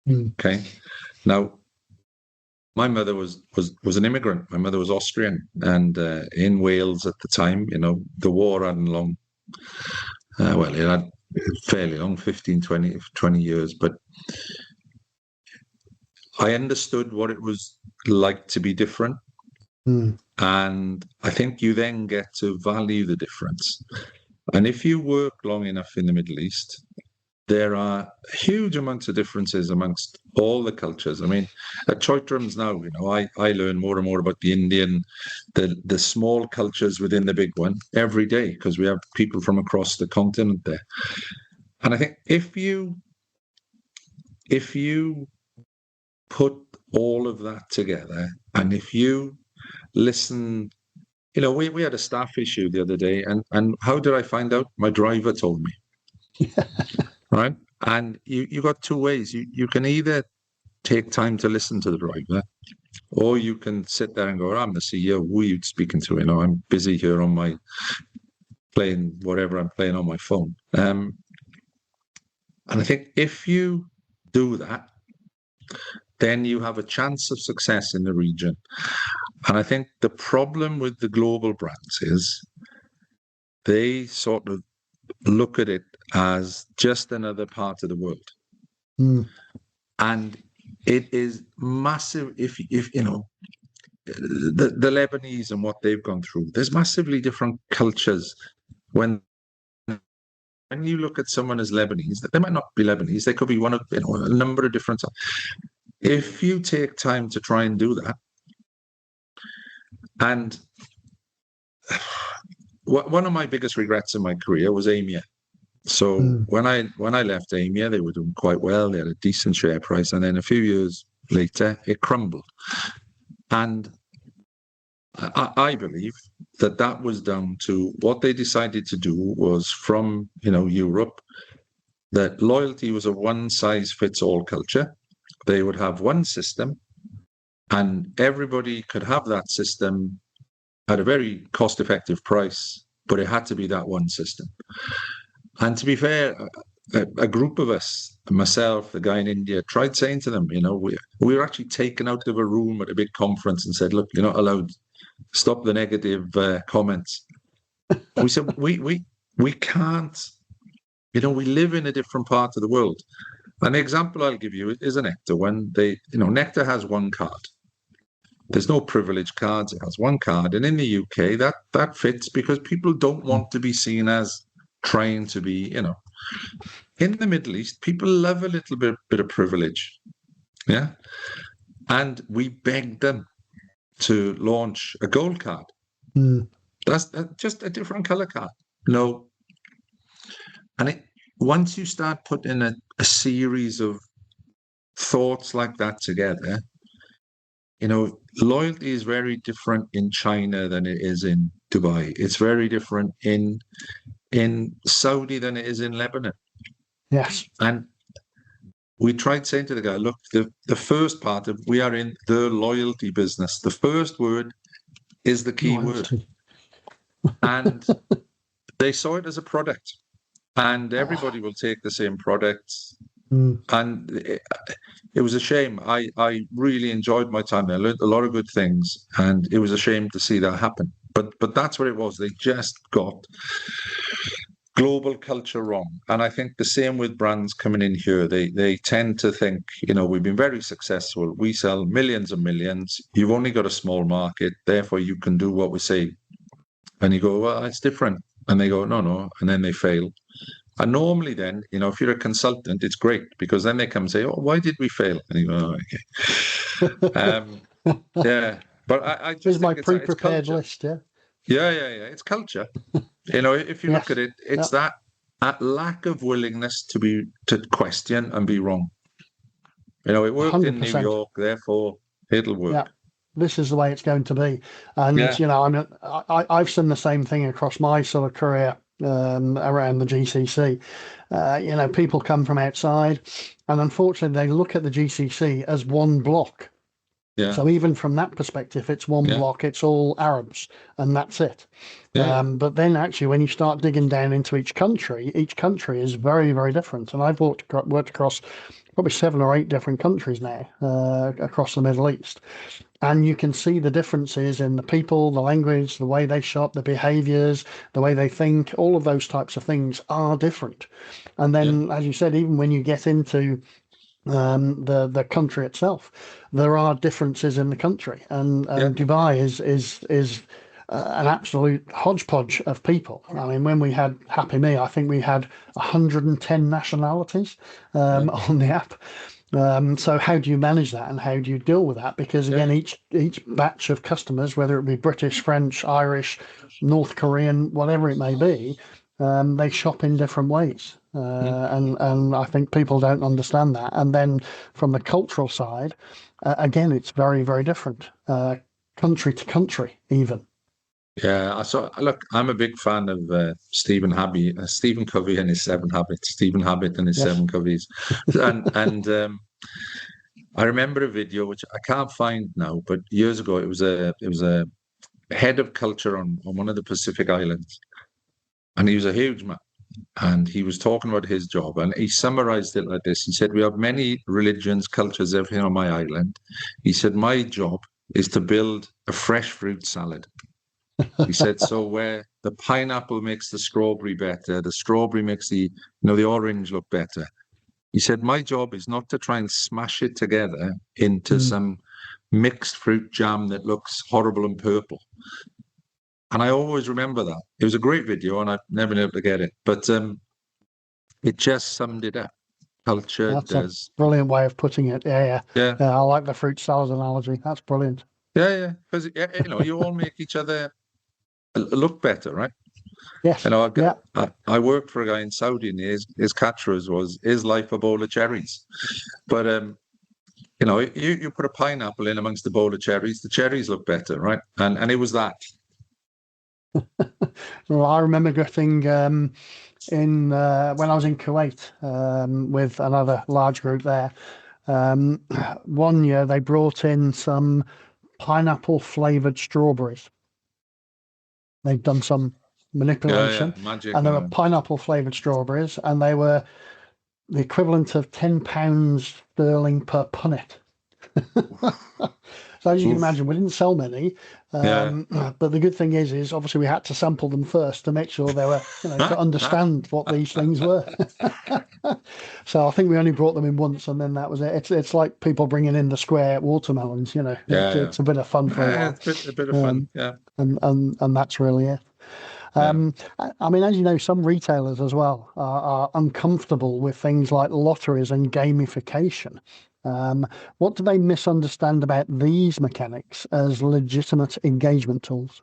Okay. Now, my mother was an immigrant. My mother was Austrian, and in Wales at the time, you know, the war hadn't long. Well, it had fairly long, 15, 20 years, but I understood what it was like to be different. And I think you then get to value the difference. And if you work long enough in the Middle East, there are huge amounts of differences amongst all the cultures. I mean, at Choithrams now, you know, I learn more and more about the Indian, the small cultures within the big one every day, because we have people from across the continent there. And I think if you put all of that together, and if you listen we had a staff issue the other day, and how did I find out? My driver told me, right? And you got two ways. You can either take time to listen to the driver, or you can sit there and go, I'm the CEO, who are you speaking to? I'm busy here on my playing whatever I'm playing on my phone. And I think if you do that, then you have a chance of success in the region. And I think the problem with the global brands is they sort of look at it as just another part of the world. And it is massive. If the Lebanese and what they've gone through, there's massively different cultures. When you look at someone as Lebanese, they might not be Lebanese. They could be one of a number of different. If you take time to try and do that, and one of my biggest regrets in my career was EMEA. So when I left EMEA, they were doing quite well. They had a decent share price, and then a few years later, it crumbled. And I believe that was down to what they decided to do was from Europe, that loyalty was a one-size-fits-all culture. They would have one system, and everybody could have that system at a very cost-effective price, but it had to be that one system. And to be fair, a group of us, myself, the guy in India, tried saying to them, we were actually taken out of a room at a big conference and said, look, you're not allowed, stop the negative comments. We said, we can't, we live in a different part of the world. And the example I'll give you is a Nectar. When Nectar has one card. There's no privilege cards. It has one card. And in the UK, that fits because people don't want to be seen as trying to be, in the Middle East, people love a little bit of privilege. Yeah. And we begged them to launch a gold card. That's just a different color card. No. And once you start putting a series of thoughts like that together, loyalty is very different in China than it is in Dubai. It's very different in Saudi than it is in Lebanon. Yes. And we tried saying to the guy, look, the first part of we are in the loyalty business. The first word is the key word. And they saw it as a product. And everybody will take the same products. And it was a shame. I really enjoyed my time there. I learned a lot of good things. And it was a shame to see that happen. But that's what it was. They just got global culture wrong. And I think the same with brands coming in here. They tend to think, we've been very successful. We sell millions and millions. You've only got a small market. Therefore, you can do what we say. And you go, well, it's different. And they go, no. And then they fail. And normally then, if you're a consultant, it's great because then they come and say, oh, why did we fail? And you go, oh, okay. Yeah. But I just Here's think my it's pre-prepared list, yeah? Yeah. It's culture. If you look at it, it's that lack of willingness to question and be wrong. It worked 100%. In New York, therefore it'll work. Yeah. This is the way it's going to be. And, I've seen the same thing across my sort of career around the GCC. People come from outside and unfortunately they look at the GCC as one block. Yeah. So even from that perspective, it's one block, it's all Arabs and that's it. Yeah. But then actually when you start digging down into each country is very, very different. And I've worked across probably 7 or 8 different countries now across the Middle East. And you can see the differences in the people, the language, the way they shop, the behaviours, the way they think, all of those types of things are different. And then, as you said, even when you get into the country itself, there are differences in the country. And Dubai is an absolute hodgepodge of people. I mean, when we had Happy Me, I think we had 110 nationalities on the app. So how do you manage that and how do you deal with that? Because again, each batch of customers, whether it be British, French, Irish, North Korean, whatever it may be, they shop in different ways. And I think people don't understand that. And then from the cultural side, again, it's very, very different, country to country even. Yeah, I saw. Look, I'm a big fan of Stephen Covey and his Seven Habits, Stephen Habit and his Yes. Seven Coveys, and I remember a video which I can't find now, but years ago it was a head of culture on one of the Pacific Islands, and he was a huge man, and he was talking about his job, and he summarized it like this. He said, "We have many religions, cultures, everything on my island." He said, "My job is to build a fresh fruit salad." He said, so where the pineapple makes the strawberry better, the strawberry makes the orange look better. He said, my job is not to try and smash it together into some mixed fruit jam that looks horrible and purple. And I always remember that. It was a great video and I've never been able to get it, but it just summed it up. Culture That's does. a brilliant way of putting it. Yeah. Yeah. I like the fruit salad analogy. That's brilliant. Yeah. Because, you all make each other look better, right? Yes. I worked for a guy in Saudi, and his catchphrase was "Is life a bowl of cherries?" But you put a pineapple in amongst the bowl of cherries, the cherries look better, right? And it was that. Well, I remember getting in when I was in Kuwait with another large group there. One year they brought in some pineapple flavored strawberries. They'd done some manipulation, magic. and they were pineapple flavored strawberries, and they were the equivalent of £10 sterling per punnet. So as you can imagine, we didn't sell many. But the good thing is obviously we had to sample them first to make sure they were, to understand what these things were. So I think we only brought them in once, and then that was it. It's like people bringing in the square watermelons, It's a bit of fun for a while. It's a bit of fun, yeah. And that's really it. I mean, as you know, some retailers as well are uncomfortable with things like lotteries and gamification. What do they misunderstand about these mechanics as legitimate engagement tools?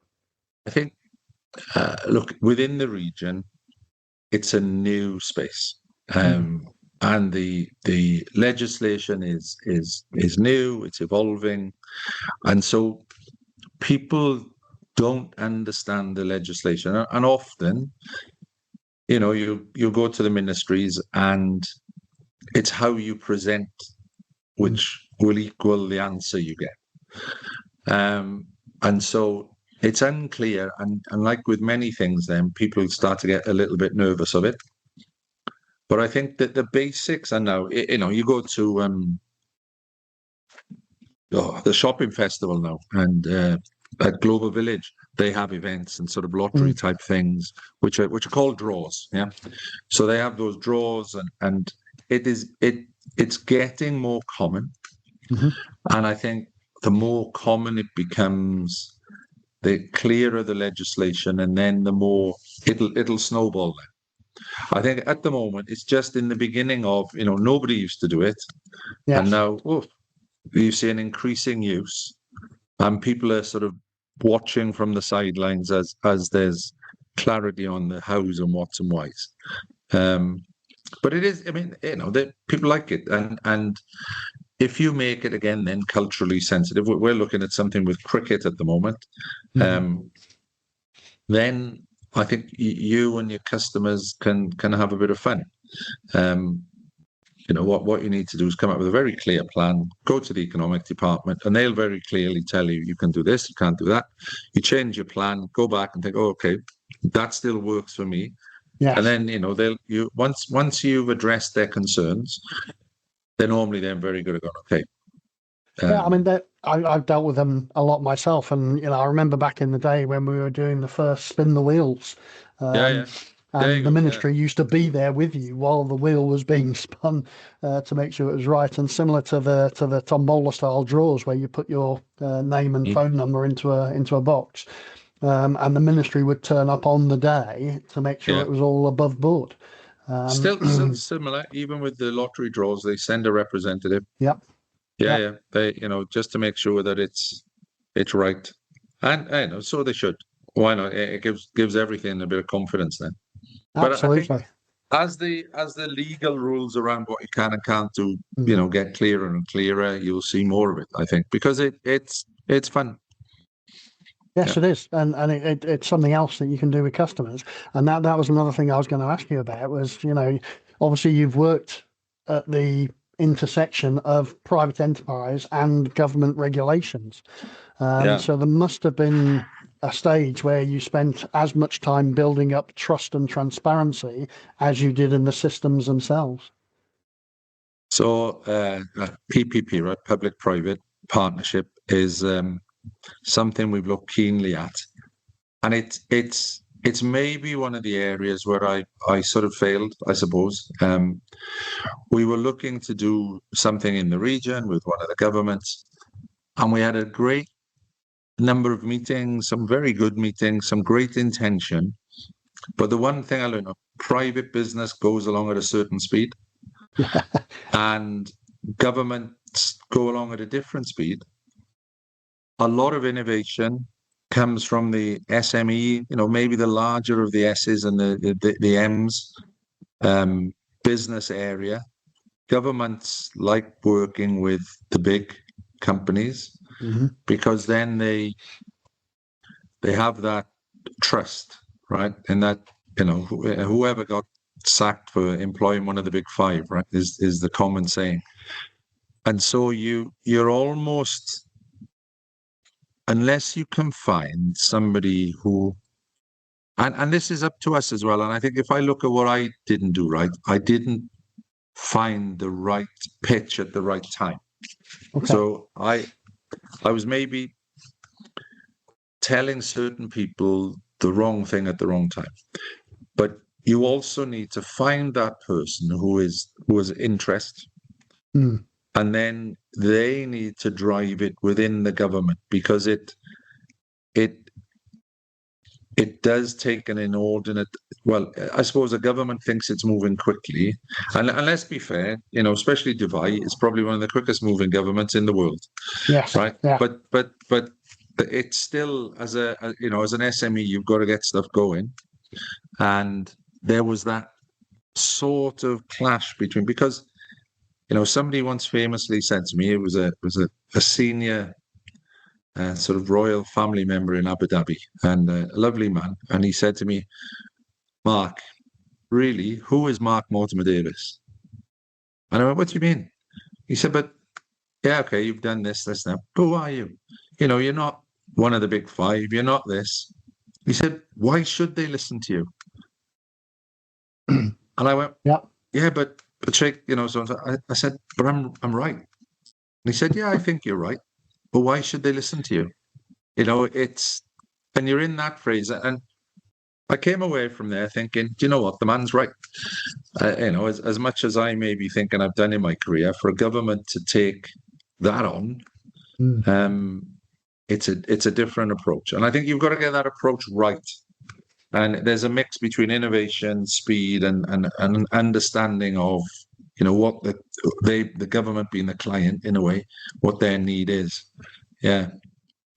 I think, look, within the region, it's a new space, and the legislation is new, it's evolving, and so people don't understand the legislation, and often, you go to the ministries, and it's how you present which will equal the answer you get. And so it's unclear. And like with many things, then people start to get a little bit nervous of it. But I think that the basics are now, you go to the shopping festival now, and at Global Village, they have events and sort of lottery type things, which are called draws. Yeah. So they have those draws, and it's getting more common. And I think the more common it becomes, the clearer the legislation, and then the more it'll snowball then. I think at the moment it's just in the beginning of, nobody used to do it. Yes. And now you see an increasing use, and people are sort of watching from the sidelines as there's clarity on the hows and whats and whys. But it is, I mean, people like it, and if you make it again, then culturally sensitive, we're looking at something with cricket at the moment. Then I think you and your customers can have a bit of fun. What you need to do is come up with a very clear plan, go to the economic department, and they'll very clearly tell you can do this, you can't do that. You change your plan, go back and think, okay, that still works for me. Yes. And then once you've addressed their concerns, they're very good at going, okay. I mean, I've dealt with them a lot myself, and I remember back in the day when we were doing the first spin the wheels. And the ministry used to be there with you while the wheel was being spun to make sure it was right. And similar to the tombola style draws where you put your name and phone number into a box, and the ministry would turn up on the day to make sure it was all above board. Still similar, even with the lottery draws, they send a representative. Yep. Yeah. They, just to make sure that it's right, and so they should. Why not? It gives everything a bit of confidence then. Absolutely. But I think as the legal rules around what you can and can't do, get clearer and clearer, you'll see more of it. I think because it's fun. Yes, it is, and it's something else that you can do with customers. And that was another thing I was going to ask you about was, obviously you've worked at the intersection of private enterprise and government regulations. So there must have been a stage where you spent as much time building up trust and transparency as you did in the systems themselves. So PPP, right, public-private partnership, is something we've looked keenly at, and it's maybe one of the areas where I sort of failed, I suppose. We were looking to do something in the region with one of the governments, and we had a great number of meetings, some very good meetings, some great intention. But the one thing I learned, private business goes along at a certain speed, and governments go along at a different speed. A lot of innovation comes from the SME, maybe the larger of the S's and the M's, business area. Governments like working with the big companies because then they have that trust, right? And that, whoever got sacked for employing one of the big five, right, is the common saying. And so you're almost, unless you can find somebody who, and this is up to us as well. And I think if I look at what I didn't do right, I didn't find the right pitch at the right time. Okay. So I was maybe telling certain people the wrong thing at the wrong time. But you also need to find that person who has interest. And then they need to drive it within the government, because it does take an inordinate. Well, I suppose the government thinks it's moving quickly, and let's be fair, especially Dubai is probably one of the quickest moving governments in the world. Yes, right. Yeah. But it's still, as an SME, you've got to get stuff going, and there was that sort of clash between, because somebody once famously said to me, it was a senior sort of royal family member in Abu Dhabi, and a lovely man, and he said to me, "Mark, really, who is Mark Mortimer Davies?" And I went, "What do you mean?" He said, "But yeah, okay, you've done this, but who are you? You're not one of the big five, you're not this." He said, "Why should they listen to you?" And I went, "Yeah, but Sheikh, so I said, but I'm right." And he said, "Yeah, I think you're right, but why should they listen to you?" It's, and you're in that phrase, and I came away from there thinking, do you know what, the man's right. As much as I may be thinking I've done in my career, for a government to take that on, it's a different approach, and I think you've got to get that approach right. And there's a mix between innovation, speed, and understanding of, what the government being the client, in a way, what their need is. Yeah,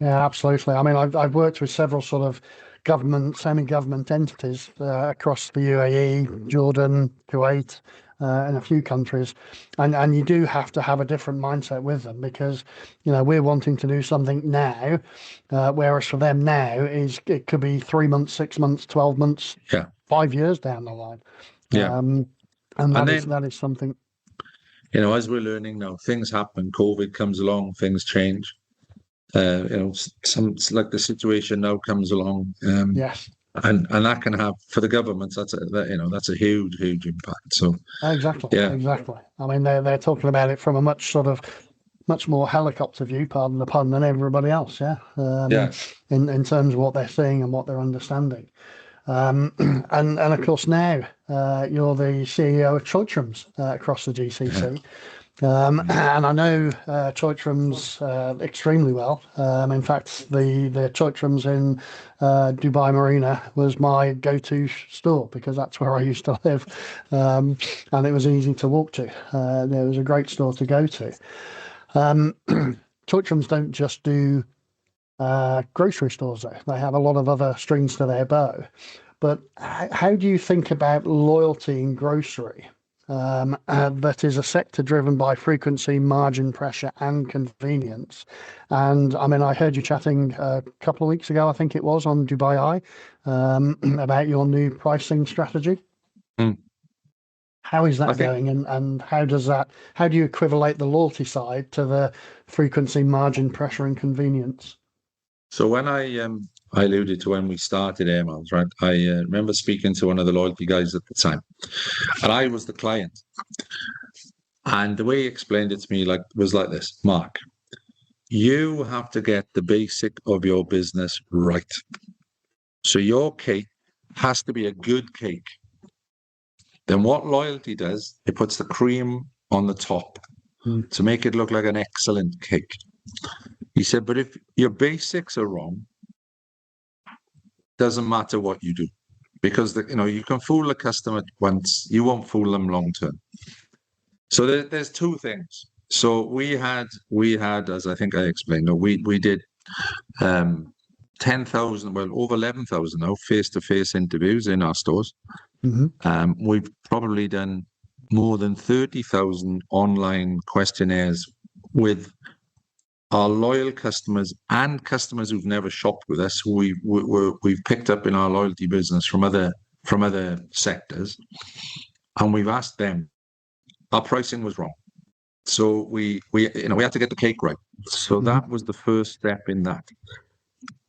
absolutely. I mean, I've worked with several sort of government, semi-government entities across the UAE, Jordan, Kuwait, and a few countries, and you do have to have a different mindset with them, because we're wanting to do something now, whereas for them now it could be 3 months, 6 months, 12 months, 5 years down the line. And that is something. As we're learning now, things happen. COVID comes along, things change. Some, like the situation now comes along. Yes. And that can have, for the governments, that's a huge impact. So exactly. I mean, they're talking about it from a much more helicopter view, pardon the pun, than everybody else. In terms of what they're seeing and what they're understanding. And of course now you're the CEO of Choithrams across the GCC. And I know Choithrams extremely well. In fact, the Choithrams in Dubai Marina was my go-to store, because that's where I used to live, and it was easy to walk to. There was a great store to go to. Choithrams don't just do grocery stores, though. They have a lot of other strings to their bow. But how do you think about loyalty in grocery? that is a sector driven by frequency, margin pressure, and convenience. And I mean, I heard you chatting a couple of weeks ago, I think it was, on Dubai Eye, about your new pricing strategy. Mm. How is that going, and how do you equivalate the loyalty side to the frequency, margin pressure, and convenience? So when I alluded to when we started Air Miles, right? I remember speaking to one of the loyalty guys at the time, and I was the client. And the way he explained it to me was like this: Mark, you have to get the basic of your business right. So your cake has to be a good cake. Then what loyalty does, it puts the cream on the top to make it look like an excellent cake. He said, but if your basics are wrong, doesn't matter what you do, because you can fool a customer once, you won't fool them long term. So there's two things. So we had, as I think I explained, we did 10,000, well, over 11,000 now face-to-face interviews in our stores. We've probably done more than 30,000 online questionnaires with our loyal customers and customers who've never shopped with us, who we've picked up in our loyalty business from other sectors, and we've asked them. Our pricing was wrong, so we had to get the cake right. So that was the first step in that.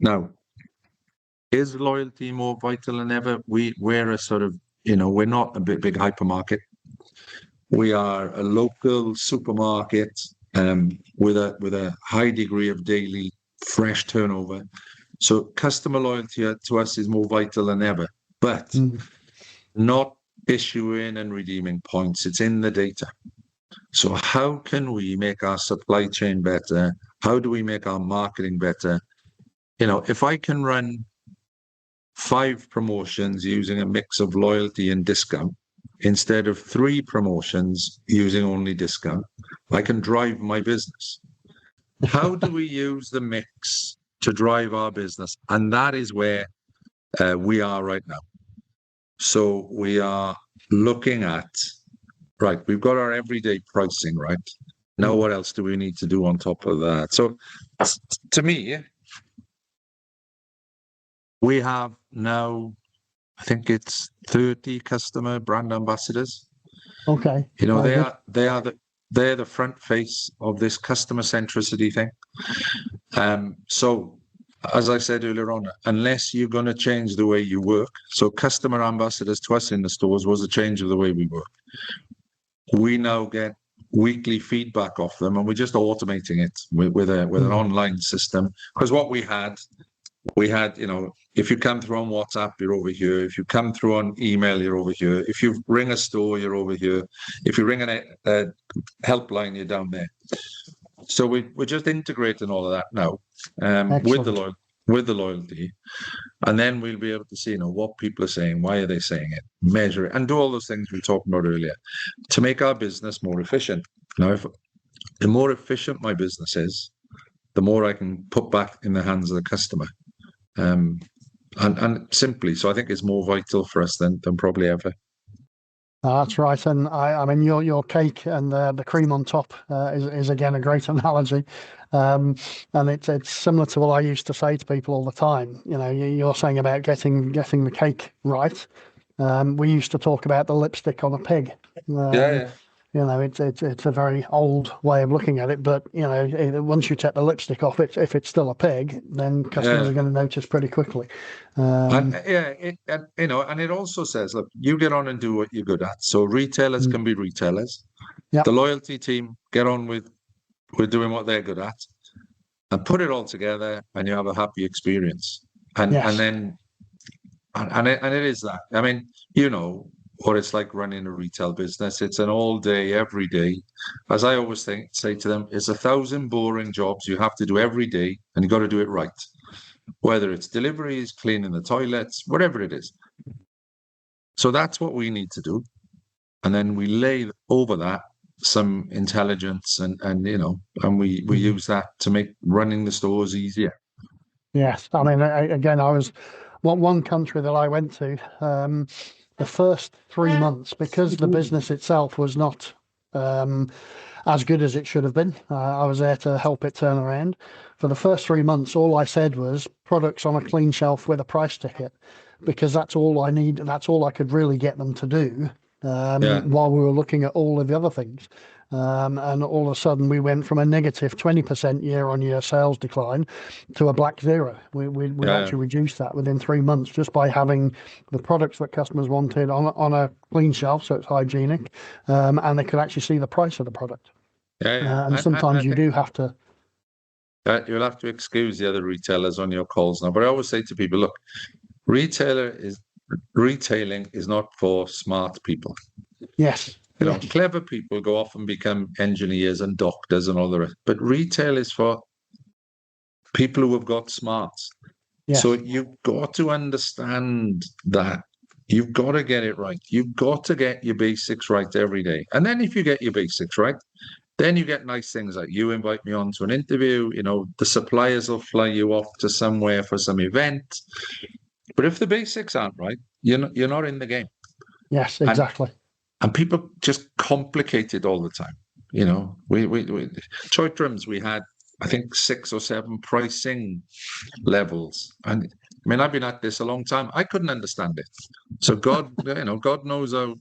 Now, is loyalty more vital than ever? We're a sort of, we're not a big hypermarket. We are a local supermarket with a high degree of daily fresh turnover. So customer loyalty to us is more vital than ever, but not issuing and redeeming points. It's in the data. So how can we make our supply chain better? How do we make our marketing better? If I can run 5 promotions using a mix of loyalty and discount, instead of 3 promotions using only discount, I can drive my business. How do we use the mix to drive our business? And that is where we are right now. So we are looking at, right, we've got our everyday pricing, right? Now what else do we need to do on top of that? So to me, we have now, I think it's 30 customer brand ambassadors. Okay. They're the front face of this customer centricity thing. So as I said earlier on, unless you're going to change the way you work, so customer ambassadors to us in the stores was a change of the way we work. We now get weekly feedback off them, and we're just automating it with an online system. Because what we had, if you come through on WhatsApp, you're over here. If you come through on email, you're over here. If you ring a store, you're over here. If you ring a helpline, you're down there. So we're just integrating all of that now with the loyalty, and then we'll be able to see what people are saying, why are they saying it, measure it, and do all those things we talked about earlier to make our business more efficient. Now, the more efficient my business is, the more I can put back in the hands of the customer. And simply, so I think it's more vital for us than probably ever. That's right, and I mean your cake and the cream on top is again a great analogy, and it's similar to what I used to say to people all the time. You're saying about getting the cake right. We used to talk about the lipstick on a pig. Yeah. It's a very old way of looking at it, but once you take the lipstick off, if it's still a pig, then customers are going to notice pretty quickly. And it also says, look, you get on and do what you're good at. So retailers can be retailers. Yep. The loyalty team get on with doing what they're good at, and put it all together, and you have a happy experience. And then it is that. I mean, what it's like running a retail business. It's an all day, every day. As I always say to them, it's 1,000 boring jobs you have to do every day, and you got to do it right. Whether it's deliveries, cleaning the toilets, whatever it is. So that's what we need to do. And then we lay over that some intelligence and we use that to make running the stores easier. Yes. I mean, again, I was one country that I went to, the first 3 months, because the business itself was not as good as it should have been. I was there to help it turn around. For the first 3 months, all I said was products on a clean shelf with a price ticket, because that's all I need. That's all I could really get them to do while we were looking at all of the other things. And all of a sudden, we went from a negative 20% year-on-year sales decline to a black zero. We actually reduced that within 3 months just by having the products that customers wanted on a clean shelf, so it's hygienic, and they could actually see the price of the product. And sometimes you do have to. You'll have to excuse the other retailers on your calls now, but I always say to people, look, retailing is not for smart people. Yes. You know, clever people go off and become engineers and doctors and all the rest. But retail is for people who have got smarts. Yes. So you've got to understand that. You've got to get it right. You've got to get your basics right every day. And then if you get your basics right, then you get nice things like you invite me on to an interview, you know, the suppliers will fly you off to somewhere for some event. But if the basics aren't right, you're not in the game. Yes, exactly. And people just complicate it all the time. You know, we Choithrams, we had, I think, 6 or 7 pricing levels. And I mean, I've been at this a long time. I couldn't understand it. So God, God knows how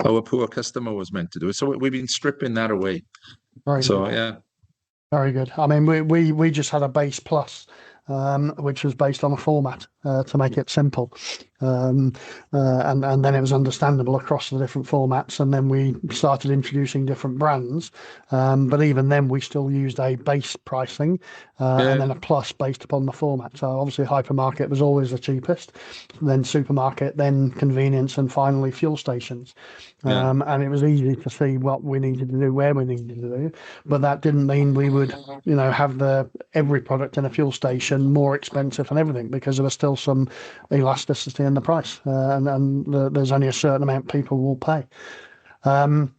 a poor customer was meant to do it. So we've been stripping that away. Very good. I mean, we just had a base plus, which was based on a format to make it simple, and then it was understandable across the different formats. And then we started introducing different brands, but even then we still used a base pricing and then a plus based upon the format. So obviously hypermarket was always the cheapest, then supermarket, then convenience, and finally fuel stations. And it was easy to see what we needed to do, where we needed to do, but that didn't mean we would, have every product in a fuel station more expensive and everything, because there was still some elasticity in the price, and there's only a certain amount people will pay. I'm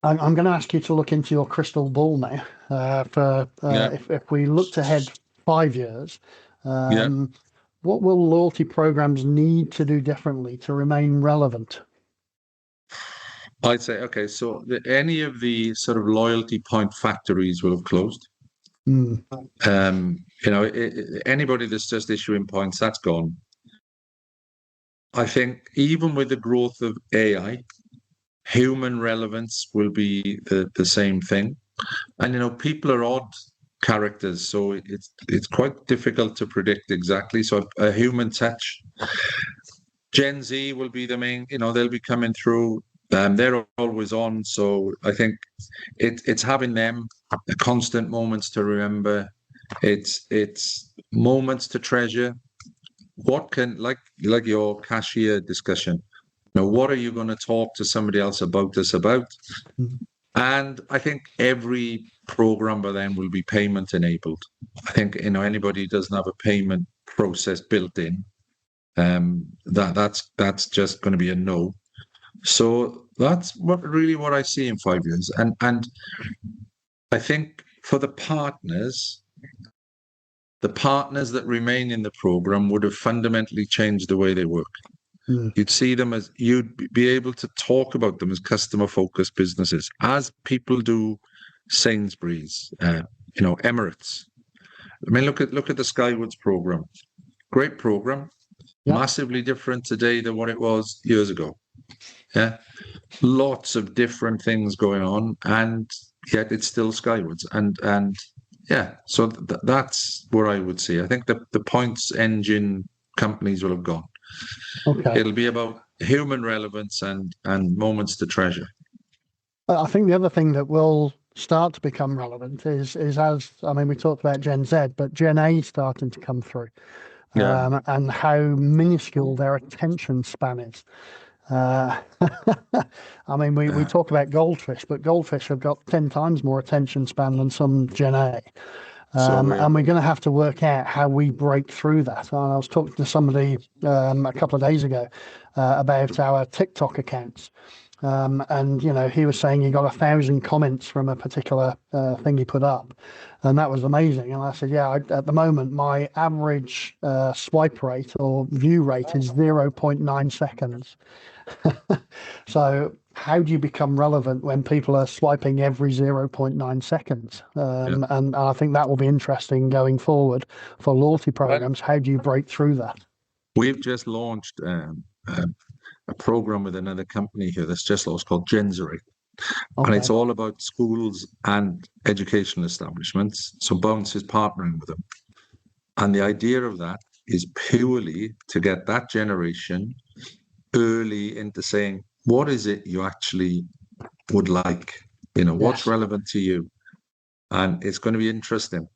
going to ask you to look into your crystal ball now. If we looked ahead 5 years, what will loyalty programs need to do differently to remain relevant? I'd say, okay, so any of the sort of loyalty point factories will have closed. Anybody that's just issuing points, that's gone. I think even with the growth of AI, human relevance will be the same thing. And, people are odd characters, so it's quite difficult to predict exactly. So a human touch. Gen Z will be the main, they'll be coming through. They're always on. So I think it's having them, constant moments to remember. It's moments to treasure. What can, like your cashier discussion, what are you going to talk to somebody else about this about? And I think every program by then will be payment enabled. I think, anybody who doesn't have a payment process built in, that's just going to be a no. So that's what I see in 5 years. And I think for the partners that remain in the program would have fundamentally changed the way they work. You'd see them as, you'd be able to talk about them as customer-focused businesses, as people do Sainsbury's, Emirates. I mean, look at the Skywards program. Great program, massively different today than what it was years ago. Yeah, lots of different things going on, and yet it's still Skywards. And so that's what I would see. I think the points engine companies will have gone. Okay. It'll be about human relevance and moments to treasure. I think the other thing that will start to become relevant is we talked about Gen Z, but Gen A starting to come through, and how minuscule their attention span is. We talk about goldfish, but goldfish have got 10 times more attention span than some Gen A. And we're going to have to work out how we break through that. And I was talking to somebody a couple of days ago about our TikTok accounts. And he was saying he got 1,000 comments from a particular thing he put up, and that was amazing. And I said, yeah, at the moment my average swipe rate or view rate is 0.9 seconds. So how do you become relevant when people are swiping every 0.9 seconds? And I think that will be interesting going forward for loyalty programs. How do you break through that? We've just launched a program with another company here that's just launched called Gensery. And it's all about schools and educational establishments. So BOUNZ is partnering with them. And the idea of that is purely to get that generation early into saying, what is it you actually would like? What's relevant to you? And it's going to be interesting.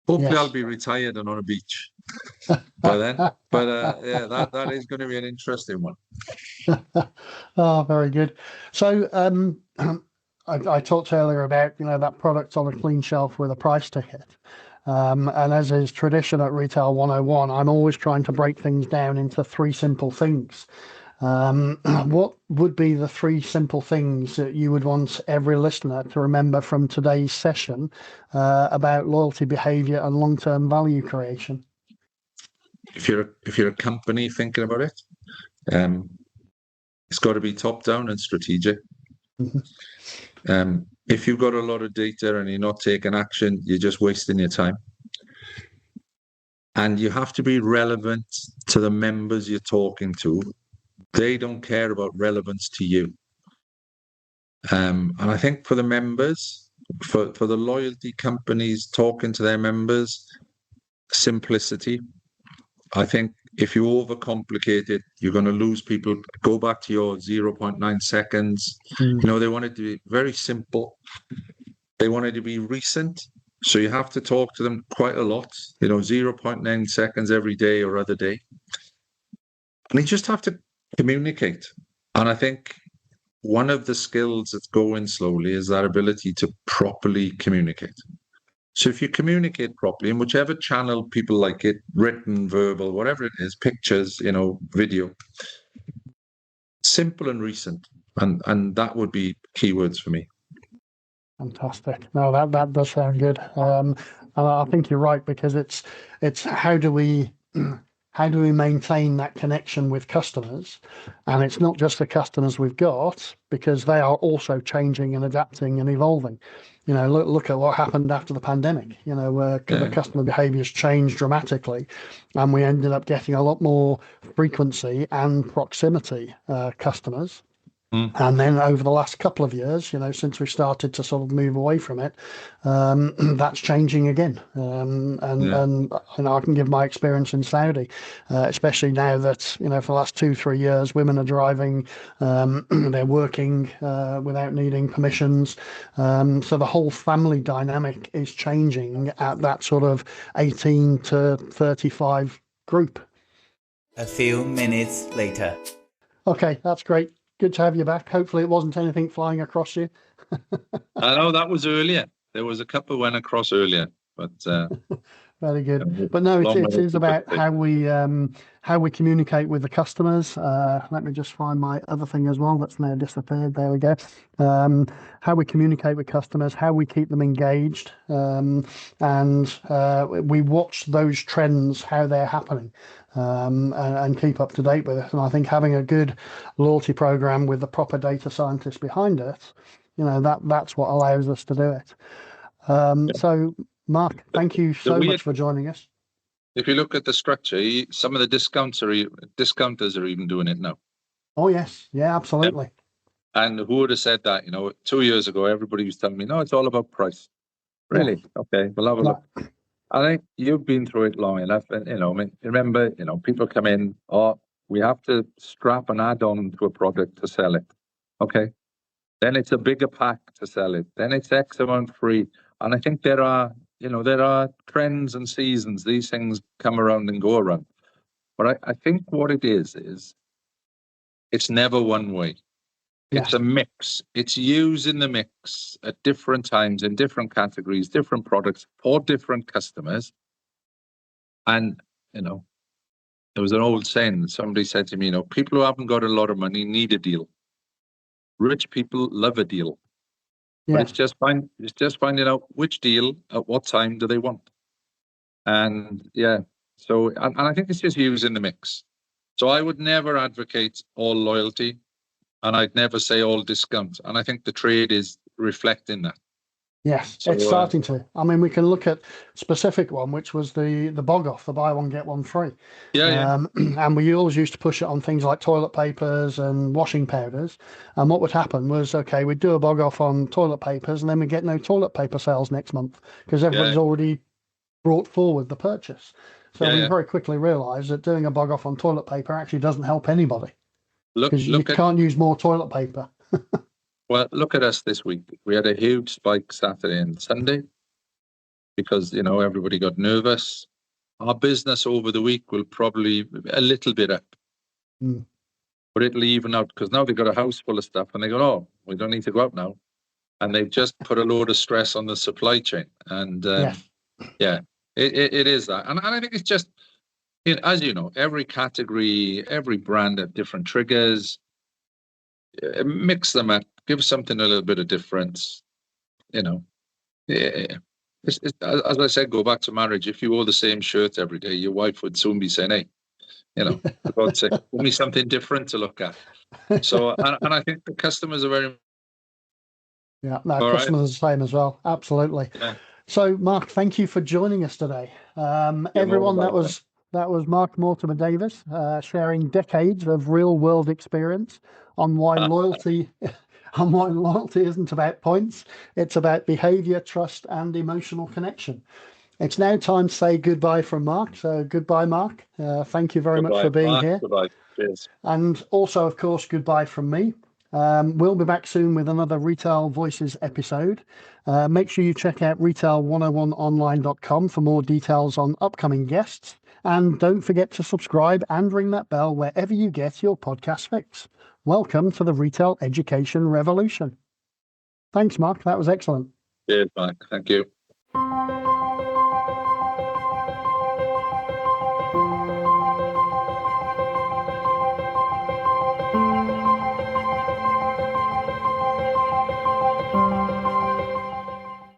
Hopefully I'll be retired and on a beach by then. But yeah, that is going to be an interesting one. Oh, very good. So I talked earlier about, that product on a clean shelf with a price ticket. And as is tradition at Retail 101, I'm always trying to break things down into 3 simple things. What would be the 3 simple things that you would want every listener to remember from today's session about loyalty behavior and long-term value creation? If you're a company thinking about it, it's got to be top down and strategic. If you've got a lot of data and you're not taking action, you're just wasting your time. And you have to be relevant to the members you're talking to. They don't care about relevance to you. And I think for the members, for the loyalty companies talking to their members, simplicity. I think if you overcomplicate it, you're going to lose people. Go back to your 0.9 seconds. They want it to be very simple. They want it to be recent. So you have to talk to them quite a lot, 0.9 seconds every day or other day. And you just have to communicate. And I think one of the skills that's going slowly is that ability to properly communicate. So if you communicate properly in whichever channel people like it, written, verbal, whatever it is, pictures, video, simple and recent. And that would be keywords for me. Fantastic. No, that does sound good. And I think you're right, because it's how do we maintain that connection with customers? And it's not just the customers we've got, because they are also changing and adapting and evolving. Look at what happened after the pandemic, where the customer behaviors changed dramatically, and we ended up getting a lot more frequency and proximity customers. And then over the last couple of years, since we started to sort of move away from it, that's changing again. And I can give my experience in Saudi, especially now that, for the last 2-3 years, women are driving, they're working without needing permissions. So the whole family dynamic is changing at that sort of 18 to 35 group. A few minutes later. Okay, that's great. Good to have you back. Hopefully it wasn't anything flying across you. I know that was earlier. There was a couple went across earlier, but very good. But no, it is about how we communicate with the customers. Let me just find my other thing as well. That's now disappeared. There we go. How we communicate with customers, how we keep them engaged, and we watch those trends, how they're happening. And keep up to date with it. And I think having a good loyalty program with the proper data scientists behind it, that's what allows us to do it. So, Mark, thank you so much for joining us. If you look at the structure, some of the discounters are even doing it now. Oh, yes. Yeah, absolutely. And who would have said that? 2 years ago, everybody was telling me, no, it's all about price. Really? Yeah. Okay, we'll have a look. I think you've been through it long enough, and remember, people come in, we have to strap an add-on to a product to sell it. Okay, then it's a bigger pack to sell it. Then it's X amount free, and I think there are trends and seasons. These things come around and go around, but I think what it is it's never one way. It's a mix. It's used in the mix at different times, in different categories, different products for different customers. And, there was an old saying, somebody said to me, people who haven't got a lot of money need a deal. Rich people love a deal, Yeah. but it's just finding out which deal at what time do they want. And yeah, so and I think it's just using the mix. So I would never advocate all loyalty, and I'd never say all discount. And I think the trade is reflecting that. Yes, So, it's starting to. I mean, we can look at specific one, which was the bog off, the buy one get one free. Yeah. And we always used to push it on things like toilet papers and washing powders. And what would happen was, okay, we'd do a bog off on toilet papers, and then we get no toilet paper sales next month because everybody's already brought forward the purchase. So we very quickly realised that doing a bog off on toilet paper actually doesn't help anybody because you can't use more toilet paper. Well, look at us this week. We had a huge spike Saturday and Sunday because, everybody got nervous. Our business over the week will probably be a little bit up. But it'll even out because now they've got a house full of stuff and they go, oh, we don't need to go out now. And they've just put a load of stress on the supply chain. And it is that. And I think it's just, as you know, every category, every brand have different triggers. Mix them up, give something a little bit of difference. As I said, go back to marriage. If you wore the same shirt every day, your wife would soon be saying, hey, for God's sake, give me something different to look at. So, and I think the customers are very... Yeah, no, customers are the same as well. Absolutely. Yeah. So, Mark, thank you for joining us today. Everyone, that was Mark Mortimer Davies sharing decades of real-world experience on why loyalty isn't about points. It's about behaviour, trust, and emotional connection. It's now time to say goodbye from Mark. So goodbye, Mark. Thank you very much for being here. Goodbye. Cheers. And also, of course, goodbye from me. We'll be back soon with another Retail Voices episode. Make sure you check out retail101online.com for more details on upcoming guests. And don't forget to subscribe and ring that bell wherever you get your podcast fix. Welcome to the Retail Education Revolution. Thanks, Mark. That was excellent. Cheers, Mark. Thank you.